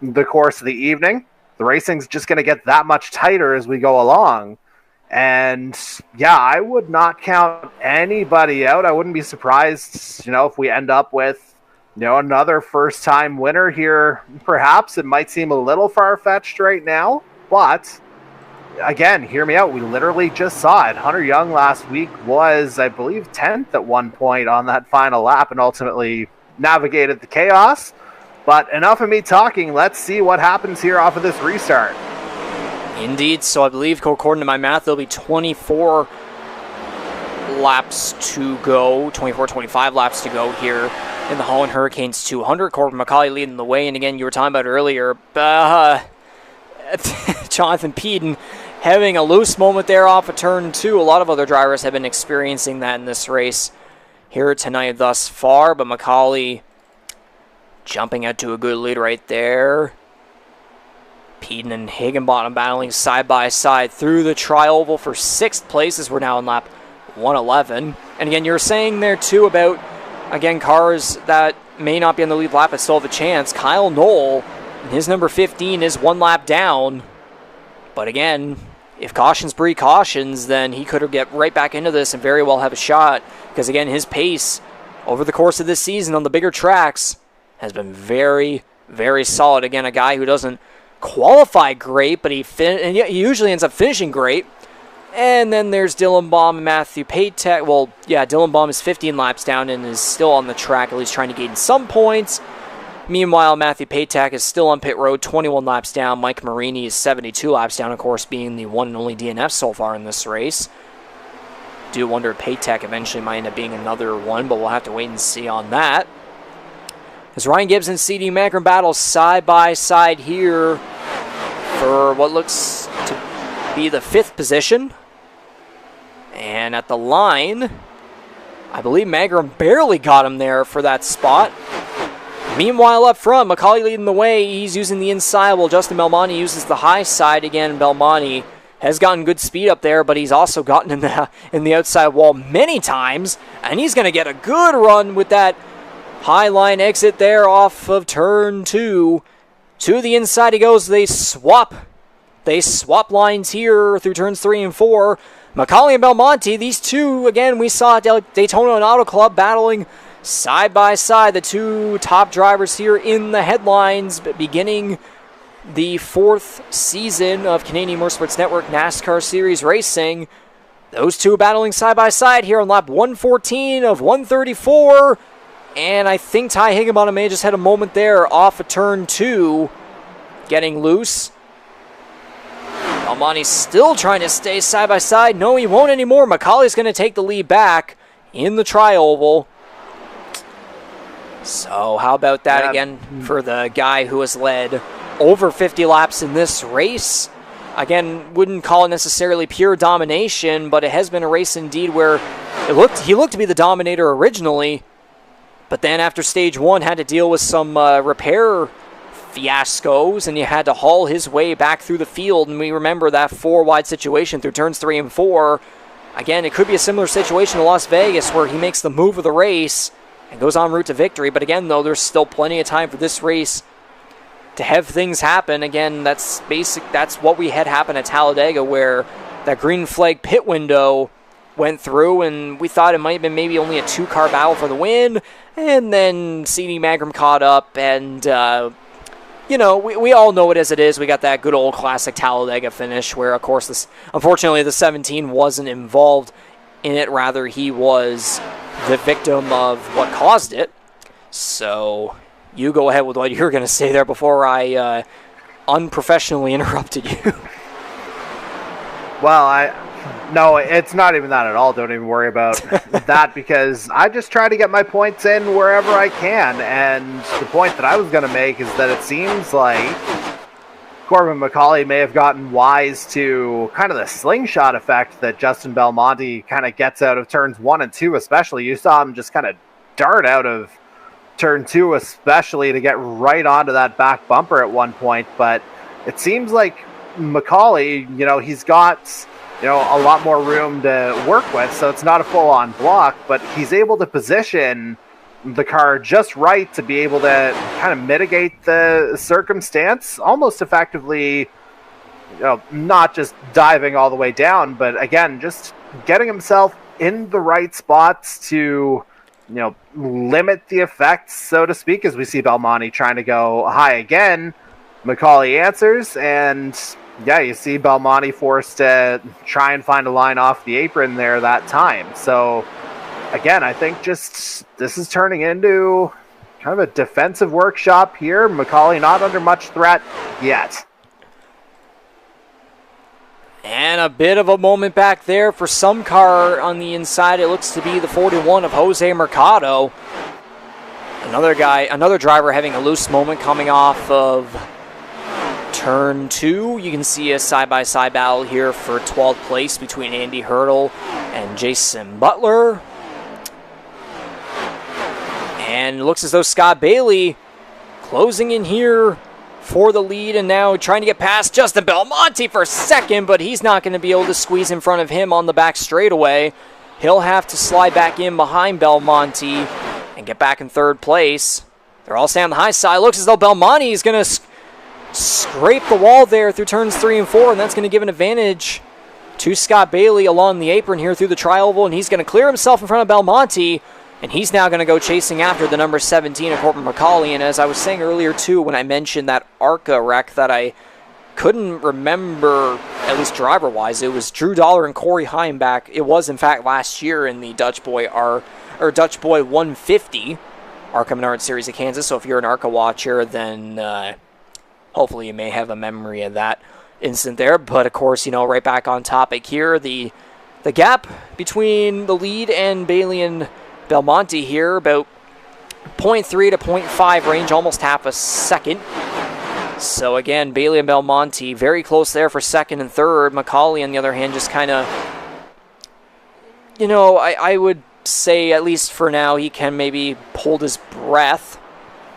the course of the evening. The racing's just going to get that much tighter as we go along. And yeah, I would not count anybody out. I wouldn't be surprised, if we end up with, another first-time winner here. Perhaps it might seem a little far-fetched right now, but again, hear me out. We literally just saw it. Hunter Young last week was, I believe, 10th at one point on that final lap and ultimately navigated the chaos. But enough of me talking. Let's see what happens here off of this restart. Indeed, so I believe, according to my math, there'll be 24 laps to go, 25 laps to go here in the Holland Hurricanes 200. Corbin McCauley leading the way, and again, you were talking about earlier, Jonathan Peden having a loose moment there off of turn 2. A lot of other drivers have been experiencing that in this race here tonight thus far, but McCauley jumping out to a good lead right there. Peden and Higginbottom battling side by side through the tri-oval for 6th place as we're now in lap 111. And again, you were saying there too about, again, cars that may not be on the lead lap but still have a chance. Kyle Knoll, his number 15 is 1 lap down. But again, if cautions breed cautions, then he could get right back into this and very well have a shot. Because again, his pace over the course of this season on the bigger tracks has been very, very solid. Again, a guy who doesn't qualify great, but he usually ends up finishing great. And then there's Dylan Baum and Matthew Patek. Well, yeah, Dylan Baum is 15 laps down and is still on the track, at least trying to gain some points. Meanwhile, Matthew Patek is still on pit road, 21 laps down. Mike Marini is 72 laps down, of course, being the one and only DNF so far in this race. Do wonder if Patek eventually might end up being another one, but we'll have to wait and see on that. As Ryan Gibbs and C.D. Magrum battle side by side here for what looks to be the 5th position. And at the line, I believe Magrum barely got him there for that spot. Meanwhile, up front, McCauley leading the way. He's using the inside while Justin Belmonte uses the high side again. Belmonte has gotten good speed up there, but he's also gotten in the outside wall many times. And he's going to get a good run with that high line exit there off of turn 2. To the inside he goes. They swap lines here through turns 3 and 4. McCauley and Belmonte, these two, again, we saw at Daytona and Auto Club battling side by side. The two top drivers here in the headlines, beginning the 4th season of Canadian Motorsports Network NASCAR Series Racing. Those two battling side by side here on lap 114 of 134. And I think Ty Higginbottom may have just had a moment there off of turn 2, getting loose. Belmonte's still trying to stay side by side. No, he won't anymore. McCauley's going to take the lead back in the tri-oval. So how about that again for the guy who has led over 50 laps in this race? Again, wouldn't call it necessarily pure domination, but it has been a race indeed where he looked to be the dominator originally, but then after stage 1 had to deal with some repair fiascos, and he had to haul his way back through the field. And we remember that 4-wide situation through turns 3 and 4. Again, it could be a similar situation to Las Vegas where he makes the move of the race and goes en route to victory. But again, though, there's still plenty of time for this race to have things happen. Again, that's what we had happen at Talladega, where that green flag pit window went through, and we thought it might have been maybe only a 2-car battle for the win. And then C.D. Magrum caught up, and we all know it as it is. We got that good old classic Talladega finish where, of course, unfortunately the 17 wasn't involved in it. Rather, he was the victim of what caused it. So you go ahead with what you're going to say there before I unprofessionally interrupted you. Well, no, it's not even that at all. Don't even worry about that, because I just try to get my points in wherever I can. And the point that I was going to make is that it seems like Corbin McCauley may have gotten wise to kind of the slingshot effect that Justin Belmonte kind of gets out of turns 1 and 2 especially. You saw him just kind of dart out of turn 2 especially to get right onto that back bumper at one point. But it seems like McCauley, he's got a lot more room to work with, so it's not a full-on block, but he's able to position the car just right to be able to kind of mitigate the circumstance almost effectively, not just diving all the way down, but again, just getting himself in the right spots to, limit the effects, so to speak, as we see Belmonte trying to go high again. McCauley answers, and yeah, you see Belmonte forced to try and find a line off the apron there that time. So, again, I think this is turning into kind of a defensive workshop here. McCauley not under much threat yet. And a bit of a moment back there for some car on the inside. It looks to be the 41 of Jose Mercado. Another driver having a loose moment coming off of turn 2. You can see a side-by-side battle here for 12th place between Andy Hurdle and Jason Butler. And it looks as though Scott Bailey closing in here for the lead, and now trying to get past Justin Belmonte for second, but he's not going to be able to squeeze in front of him on the back straightaway. He'll have to slide back in behind Belmonte and get back in third place. They're all staying on the high side. Looks as though Belmonte is going to scrape the wall there through turns 3 and 4, and that's going to give an advantage to Scott Bailey along the apron here through the tri-oval, and he's going to clear himself in front of Belmonte, and he's now going to go chasing after the number 17 of Corbin McCauley. And as I was saying earlier, too, when I mentioned that ARCA wreck that I couldn't remember, at least driver-wise, it was Drew Dollar and Corey Heimbach. It was, in fact, last year in the Dutch Boy 150 ARCA Menard Series of Kansas. So if you're an ARCA watcher, then hopefully you may have a memory of that incident there. But, of course, right back on topic here, the gap between the lead and Bailey and Belmonte here, about 0.3 to 0.5 range, almost half a second. So again, Bailey and Belmonte very close there for second and third. McCauley, on the other hand, just kind of, I would say, at least for now, he can maybe hold his breath.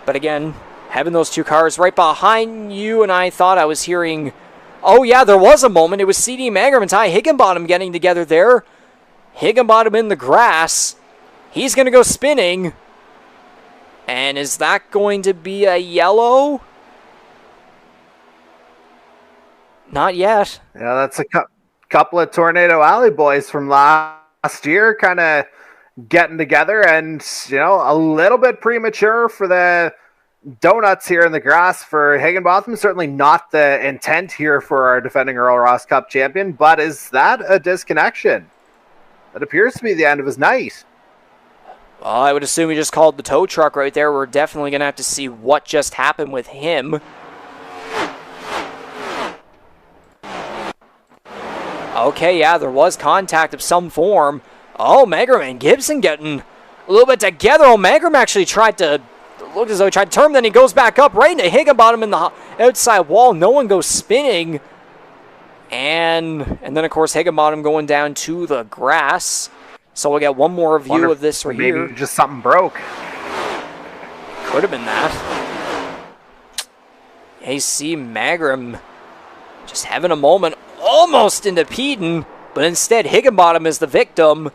But again, having those two cars right behind you, and I thought I was hearing, oh yeah, there was a moment. It was CD Magram and Ty Higginbottom getting together there. Higginbottom in the grass. He's going to go spinning. And is that going to be a yellow? Not yet. Yeah, that's a couple of Tornado Alley boys from last year kind of getting together, and, a little bit premature for the donuts here in the grass for Higginbotham. Certainly not the intent here for our defending Earl Ross Cup champion, but is that a disconnection? That appears to be the end of his night. Well, I would assume he just called the tow truck right there. We're definitely going to have to see what just happened with him. Okay, yeah, there was contact of some form. Oh, Magram and Gibson getting a little bit together. Oh, Magram actually tried to, look as though he tried to turn, then he goes back up right into Higginbottom in the outside wall. No one goes spinning. And then, of course, Higginbottom going down to the grass. So we'll get one more view of this right here. Maybe just something broke. Could have been that. AC Magram just having a moment almost into Peden, but instead Higginbottom is the victim.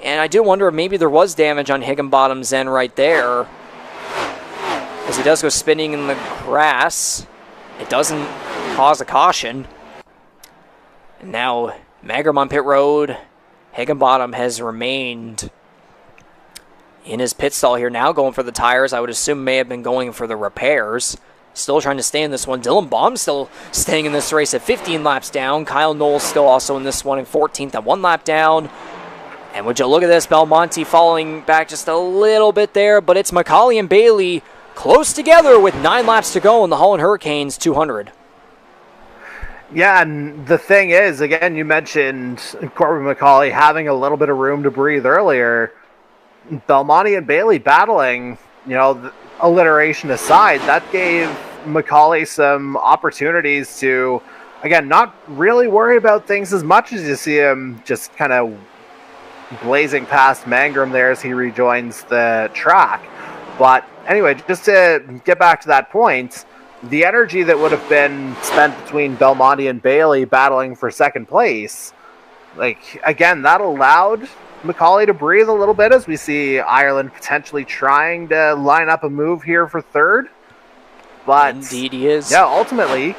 And I do wonder if maybe there was damage on Higginbottom's end right there, as he does go spinning in the grass. It doesn't cause a caution. And now Magram on pit road. Higginbottom has remained in his pit stall here now, going for the tires. I would assume may have been going for the repairs. Still trying to stay in this one. Dylan Baum still staying in this race at 15 laps down. Kyle Knowles still also in this one in 14th at 1 lap down. And would you look at this, Belmonte falling back just a little bit there, but it's McCauley and Bailey close together with 9 laps to go in the Holland Hurricanes 200. Yeah, and the thing is, again, you mentioned Corbin McCauley having a little bit of room to breathe earlier. Belmonte and Bailey battling, alliteration aside, that gave McCauley some opportunities to, again, not really worry about things as much as you see him just kind of blazing past Magram there as he rejoins the track. But anyway, just to get back to that point, the energy that would have been spent between Belmonte and Bailey battling for second place, again, that allowed McCauley to breathe a little bit, as we see Ireland potentially trying to line up a move here for third. But indeed he is. Yeah, ultimately,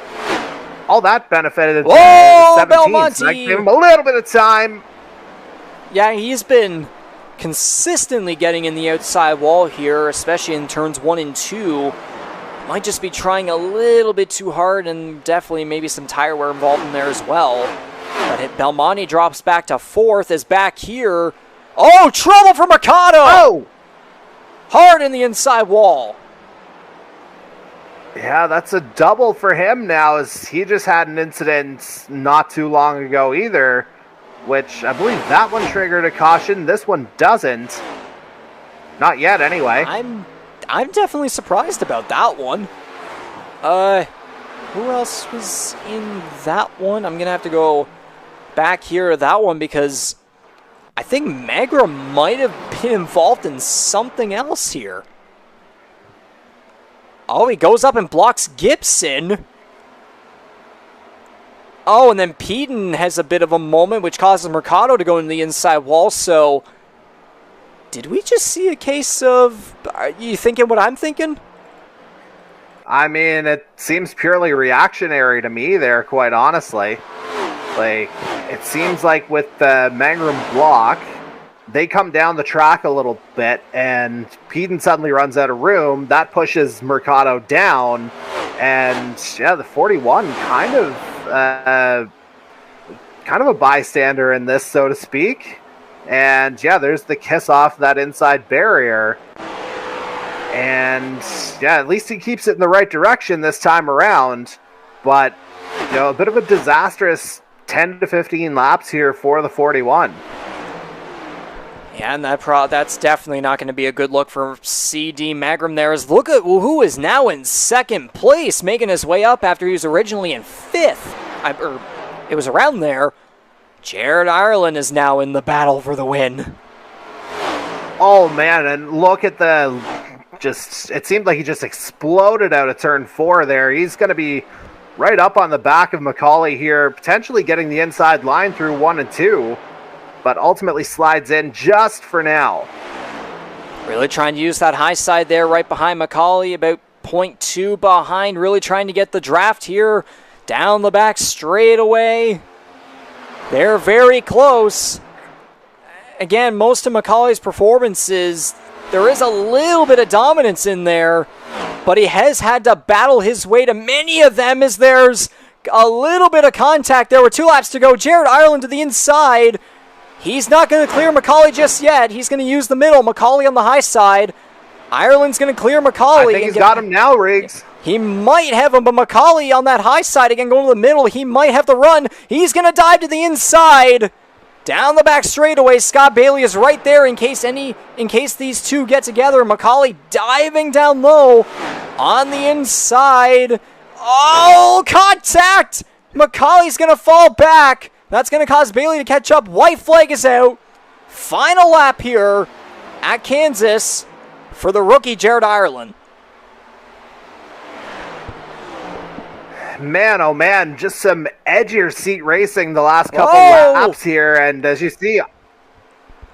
all that benefited the 17th. Belmonte! So that gave him a little bit of time. Yeah, he's been consistently getting in the outside wall here, especially in turns 1 and 2. Might just be trying a little bit too hard, and definitely maybe some tire wear involved in there as well. But Belmonte drops back to 4th, is back here. Oh, trouble for Mercado! Oh! Hard in the inside wall. Yeah, that's a double for him now, as he just had an incident not too long ago either, which I believe that one triggered a caution. This one doesn't. Not yet, anyway. I'm definitely surprised about that one. Who else was in that one? I'm gonna have to go back here to that one because I think Magra might have been involved in something else here. Oh, he goes up and blocks Gibson. Oh, and then Peden has a bit of a moment, which causes Mercado to go into the inside wall. So, did we just see a case of... Are you thinking what I'm thinking? I mean, it seems purely reactionary to me there, quite honestly. Like, it seems like with the Mangrum block, they come down the track a little bit, and Peden suddenly runs out of room. That pushes Mercado down, and yeah, the 41 kind of a bystander in this, so to speak. And yeah, there's the kiss off that inside barrier. And yeah, at least he keeps it in the right direction this time around. But, you know, a bit of a disastrous 10 to 15 laps here for the 41. Yeah, and that's definitely not going to be a good look for CD Magram there. Look at who is now in second place, making his way up after he was originally in fifth. It was around there. Jared Ireland is now in the battle for the win. Oh, man, and look at it seemed like he just exploded out of turn 4 there. He's going to be right up on the back of McCauley here, potentially getting the inside line through 1 and 2, but ultimately slides in just for now. Really trying to use that high side there right behind McCauley, about 0.2 behind, really trying to get the draft here down the back straight away. They're very close. Again, most of McCauley's performances, there is a little bit of dominance in there, but he has had to battle his way to many of them as there's a little bit of contact. There were 2 laps to go. Jared Ireland to the inside. He's not going to clear McCauley just yet. He's going to use the middle. McCauley on the high side. Ireland's going to clear McCauley. I think he's got him now, Riggs. He might have him, but McCauley on that high side again, going to the middle. He might have the run. He's going to dive to the inside. Down the back straightaway. Scott Bailey is right there in case these two get together. McCauley diving down low on the inside. Oh, contact! McCauley's going to fall back. That's going to cause Bailey to catch up. White flag is out. Final lap here at Kansas for the rookie Jared Ireland. Man, oh man, just some edgier seat racing the last couple laps here. And as you see,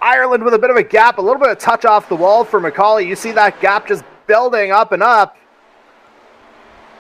Ireland with a bit of a gap, a little bit of touch off the wall for McCauley. You see that gap just building up and up.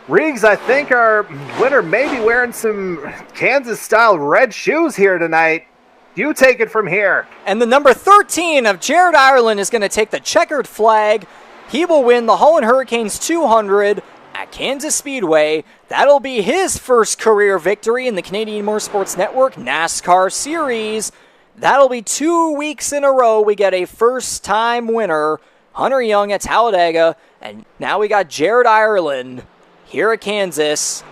Riggs, I think our winner may be wearing some Kansas-style red shoes here tonight. You take it from here. And the number 13 of Jared Ireland is going to take the checkered flag. He will win the Holland Hurricanes 200 at Kansas Speedway. That'll be his first career victory in the Canadian Motorsports Network NASCAR Series. That'll be 2 weeks in a row we get a first-time winner, Hunter Young at Talladega, and now we got Jared Ireland here at Kansas.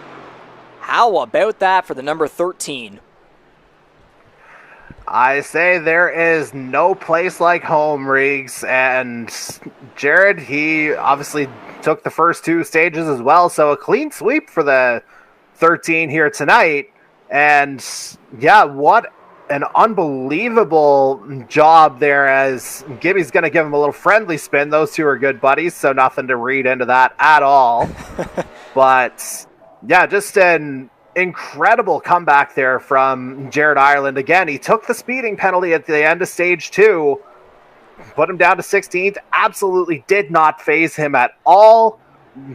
How about that for the number 13? I say there is no place like home, Riggs, and Jared, he obviously took the first 2 stages as well, so a clean sweep for the 13 here tonight. And yeah, what an unbelievable job there, as Gibby's going to give him a little friendly spin. Those two are good buddies, so nothing to read into that at all. But yeah, just an incredible comeback there from Jared Ireland. Again, he took the speeding penalty at the end of stage 2, put him down to 16th, absolutely did not faze him at all.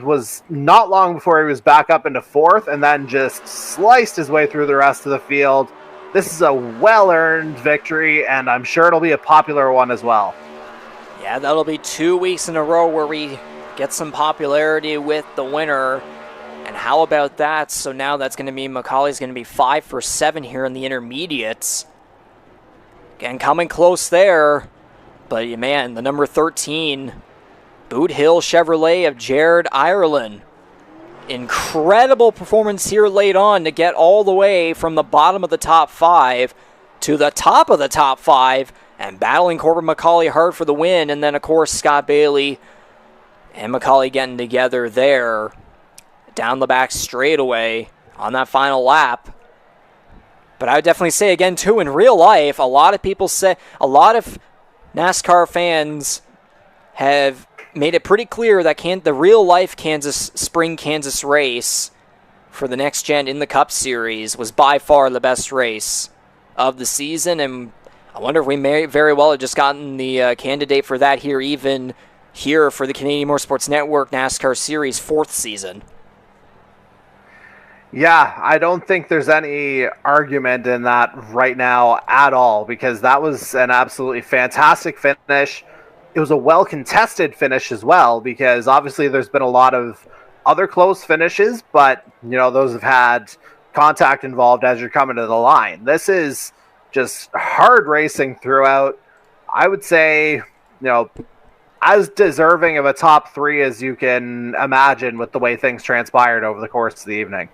Was not long before he was back up into 4th, and then just sliced his way through the rest of the field. This is a well-earned victory, and I'm sure it'll be a popular one as well. Yeah, that'll be 2 weeks in a row where we get some popularity with the winner. And how about that? So now that's going to mean McCauley's going to be 5 for 7 here in the intermediates. Again, coming close there. But man, the number 13, Boot Hill Chevrolet of Jared Ireland. incredible performance here late on to get all the way from the bottom of the top 5 to the top of the top 5 and battling Corbin McCauley hard for the win. And then, of course, Scott Bailey and McCauley getting together there down the back straightaway on that final lap. But I would definitely say, again, too, in real life, a lot of NASCAR fans have made it pretty clear that the real-life Spring Kansas race for the next gen in the Cup Series was by far the best race of the season, and I wonder if we may very well have just gotten the candidate for that even here for the Canadian Motorsports Network NASCAR Series 4th season. Yeah, I don't think there's any argument in that right now at all, because that was an absolutely fantastic finish. It was a well-contested finish as well, because obviously there's been a lot of other close finishes, but, those have had contact involved as you're coming to the line. This is just hard racing throughout. I would say, as deserving of a top 3 as you can imagine with the way things transpired over the course of the evening.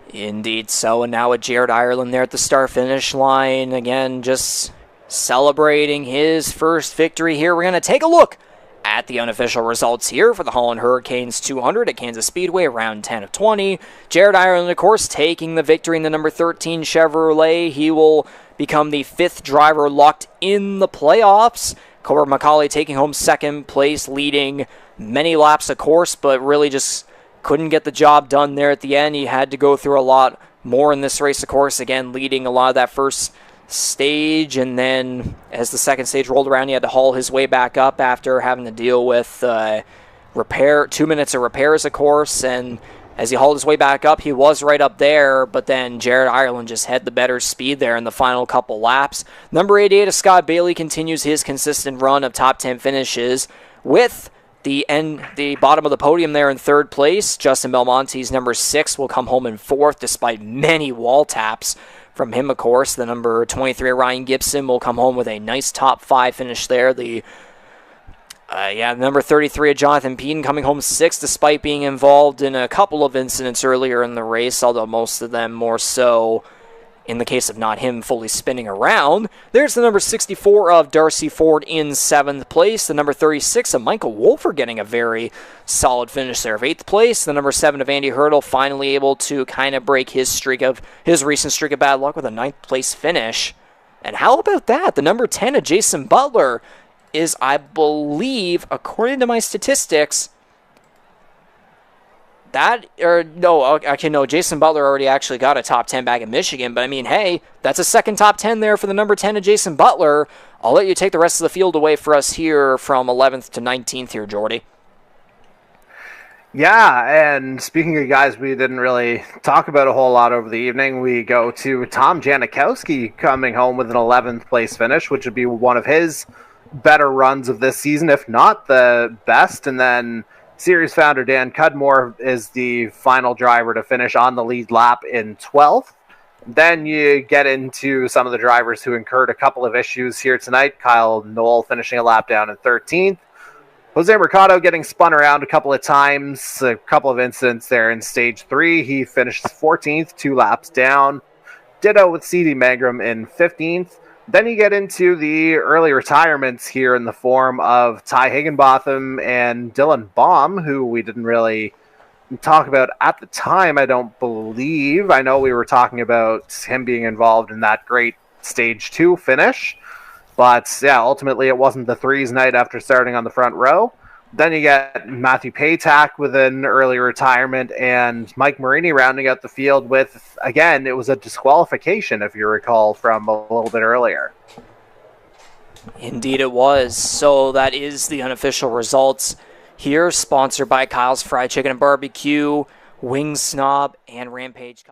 Indeed so, and now with Jared Ireland there at the start-finish line, again, just celebrating his first victory here. We're going to take a look at the unofficial results here for the Holland Hurricanes 200 at Kansas Speedway, round 10 of 20. Jared Ireland, of course, taking the victory in the number 13 Chevrolet. He will become the 5th driver locked in the playoffs. Corbin McCauley taking home 2nd place, leading many laps of course, but really just couldn't get the job done there at the end. He had to go through a lot more in this race, of course, again, leading a lot of that first stage, and then as the second stage rolled around, he had to haul his way back up after having to deal with 2 minutes of repairs, of course, and as he hauled his way back up, he was right up there, but then Jared Ireland just had the better speed there in the final couple laps. Number 88 of Scott Bailey continues his consistent run of top 10 finishes with the bottom of the podium there in 3rd place. Justin Belmonte's number 6 will come home in 4th despite many wall taps from him, of course. The number 23 Ryan Gibson will come home with a nice top 5 finish there. The number 33 of Jonathan Peden coming home 6th despite being involved in a couple of incidents earlier in the race, although most of them more so in the case of not him fully spinning around. There's the number 64 of Darcy Ford in 7th place. The number 36 of Michael Wolfer getting a very solid finish there of 8th place. The number 7 of Andy Hurdle finally able to kind of break his recent streak of bad luck with a 9th place finish. And how about that? The number 10 of Jason Butler is, I believe, according to my statistics, Jason Butler already actually got a top 10 back in Michigan, but I mean, hey, that's a second top 10 there for the number 10 of Jason Butler. I'll let you take the rest of the field away for us here from 11th to 19th here, Jordy. Yeah, and speaking of guys we didn't really talk about a whole lot over the evening, we go to Tom Janikowski coming home with an 11th place finish, which would be one of his better runs of this season, if not the best. And then series founder Dan Cudmore is the final driver to finish on the lead lap in 12th. Then you get into some of the drivers who incurred a couple of issues here tonight. Kyle Knoll finishing a lap down in 13th. Jose Mercado getting spun around a couple of times, a couple of incidents there in stage 3. He finished 14th, 2 laps down. Ditto with C.D. Mangrum in 15th. Then you get into the early retirements here in the form of Ty Higginbotham and Dylan Baum, who we didn't really talk about at the time, I don't believe. I know we were talking about him being involved in that great stage 2 finish. But yeah, ultimately it wasn't the threes night after starting on the front row. Then you get Matthew Paytack with an early retirement and Mike Marini rounding out the field with, again, it was a disqualification, if you recall, from a little bit earlier. Indeed it was. So that is the unofficial results here, sponsored by Kyle's Fried Chicken and Barbecue, Wing Snob, and Rampage.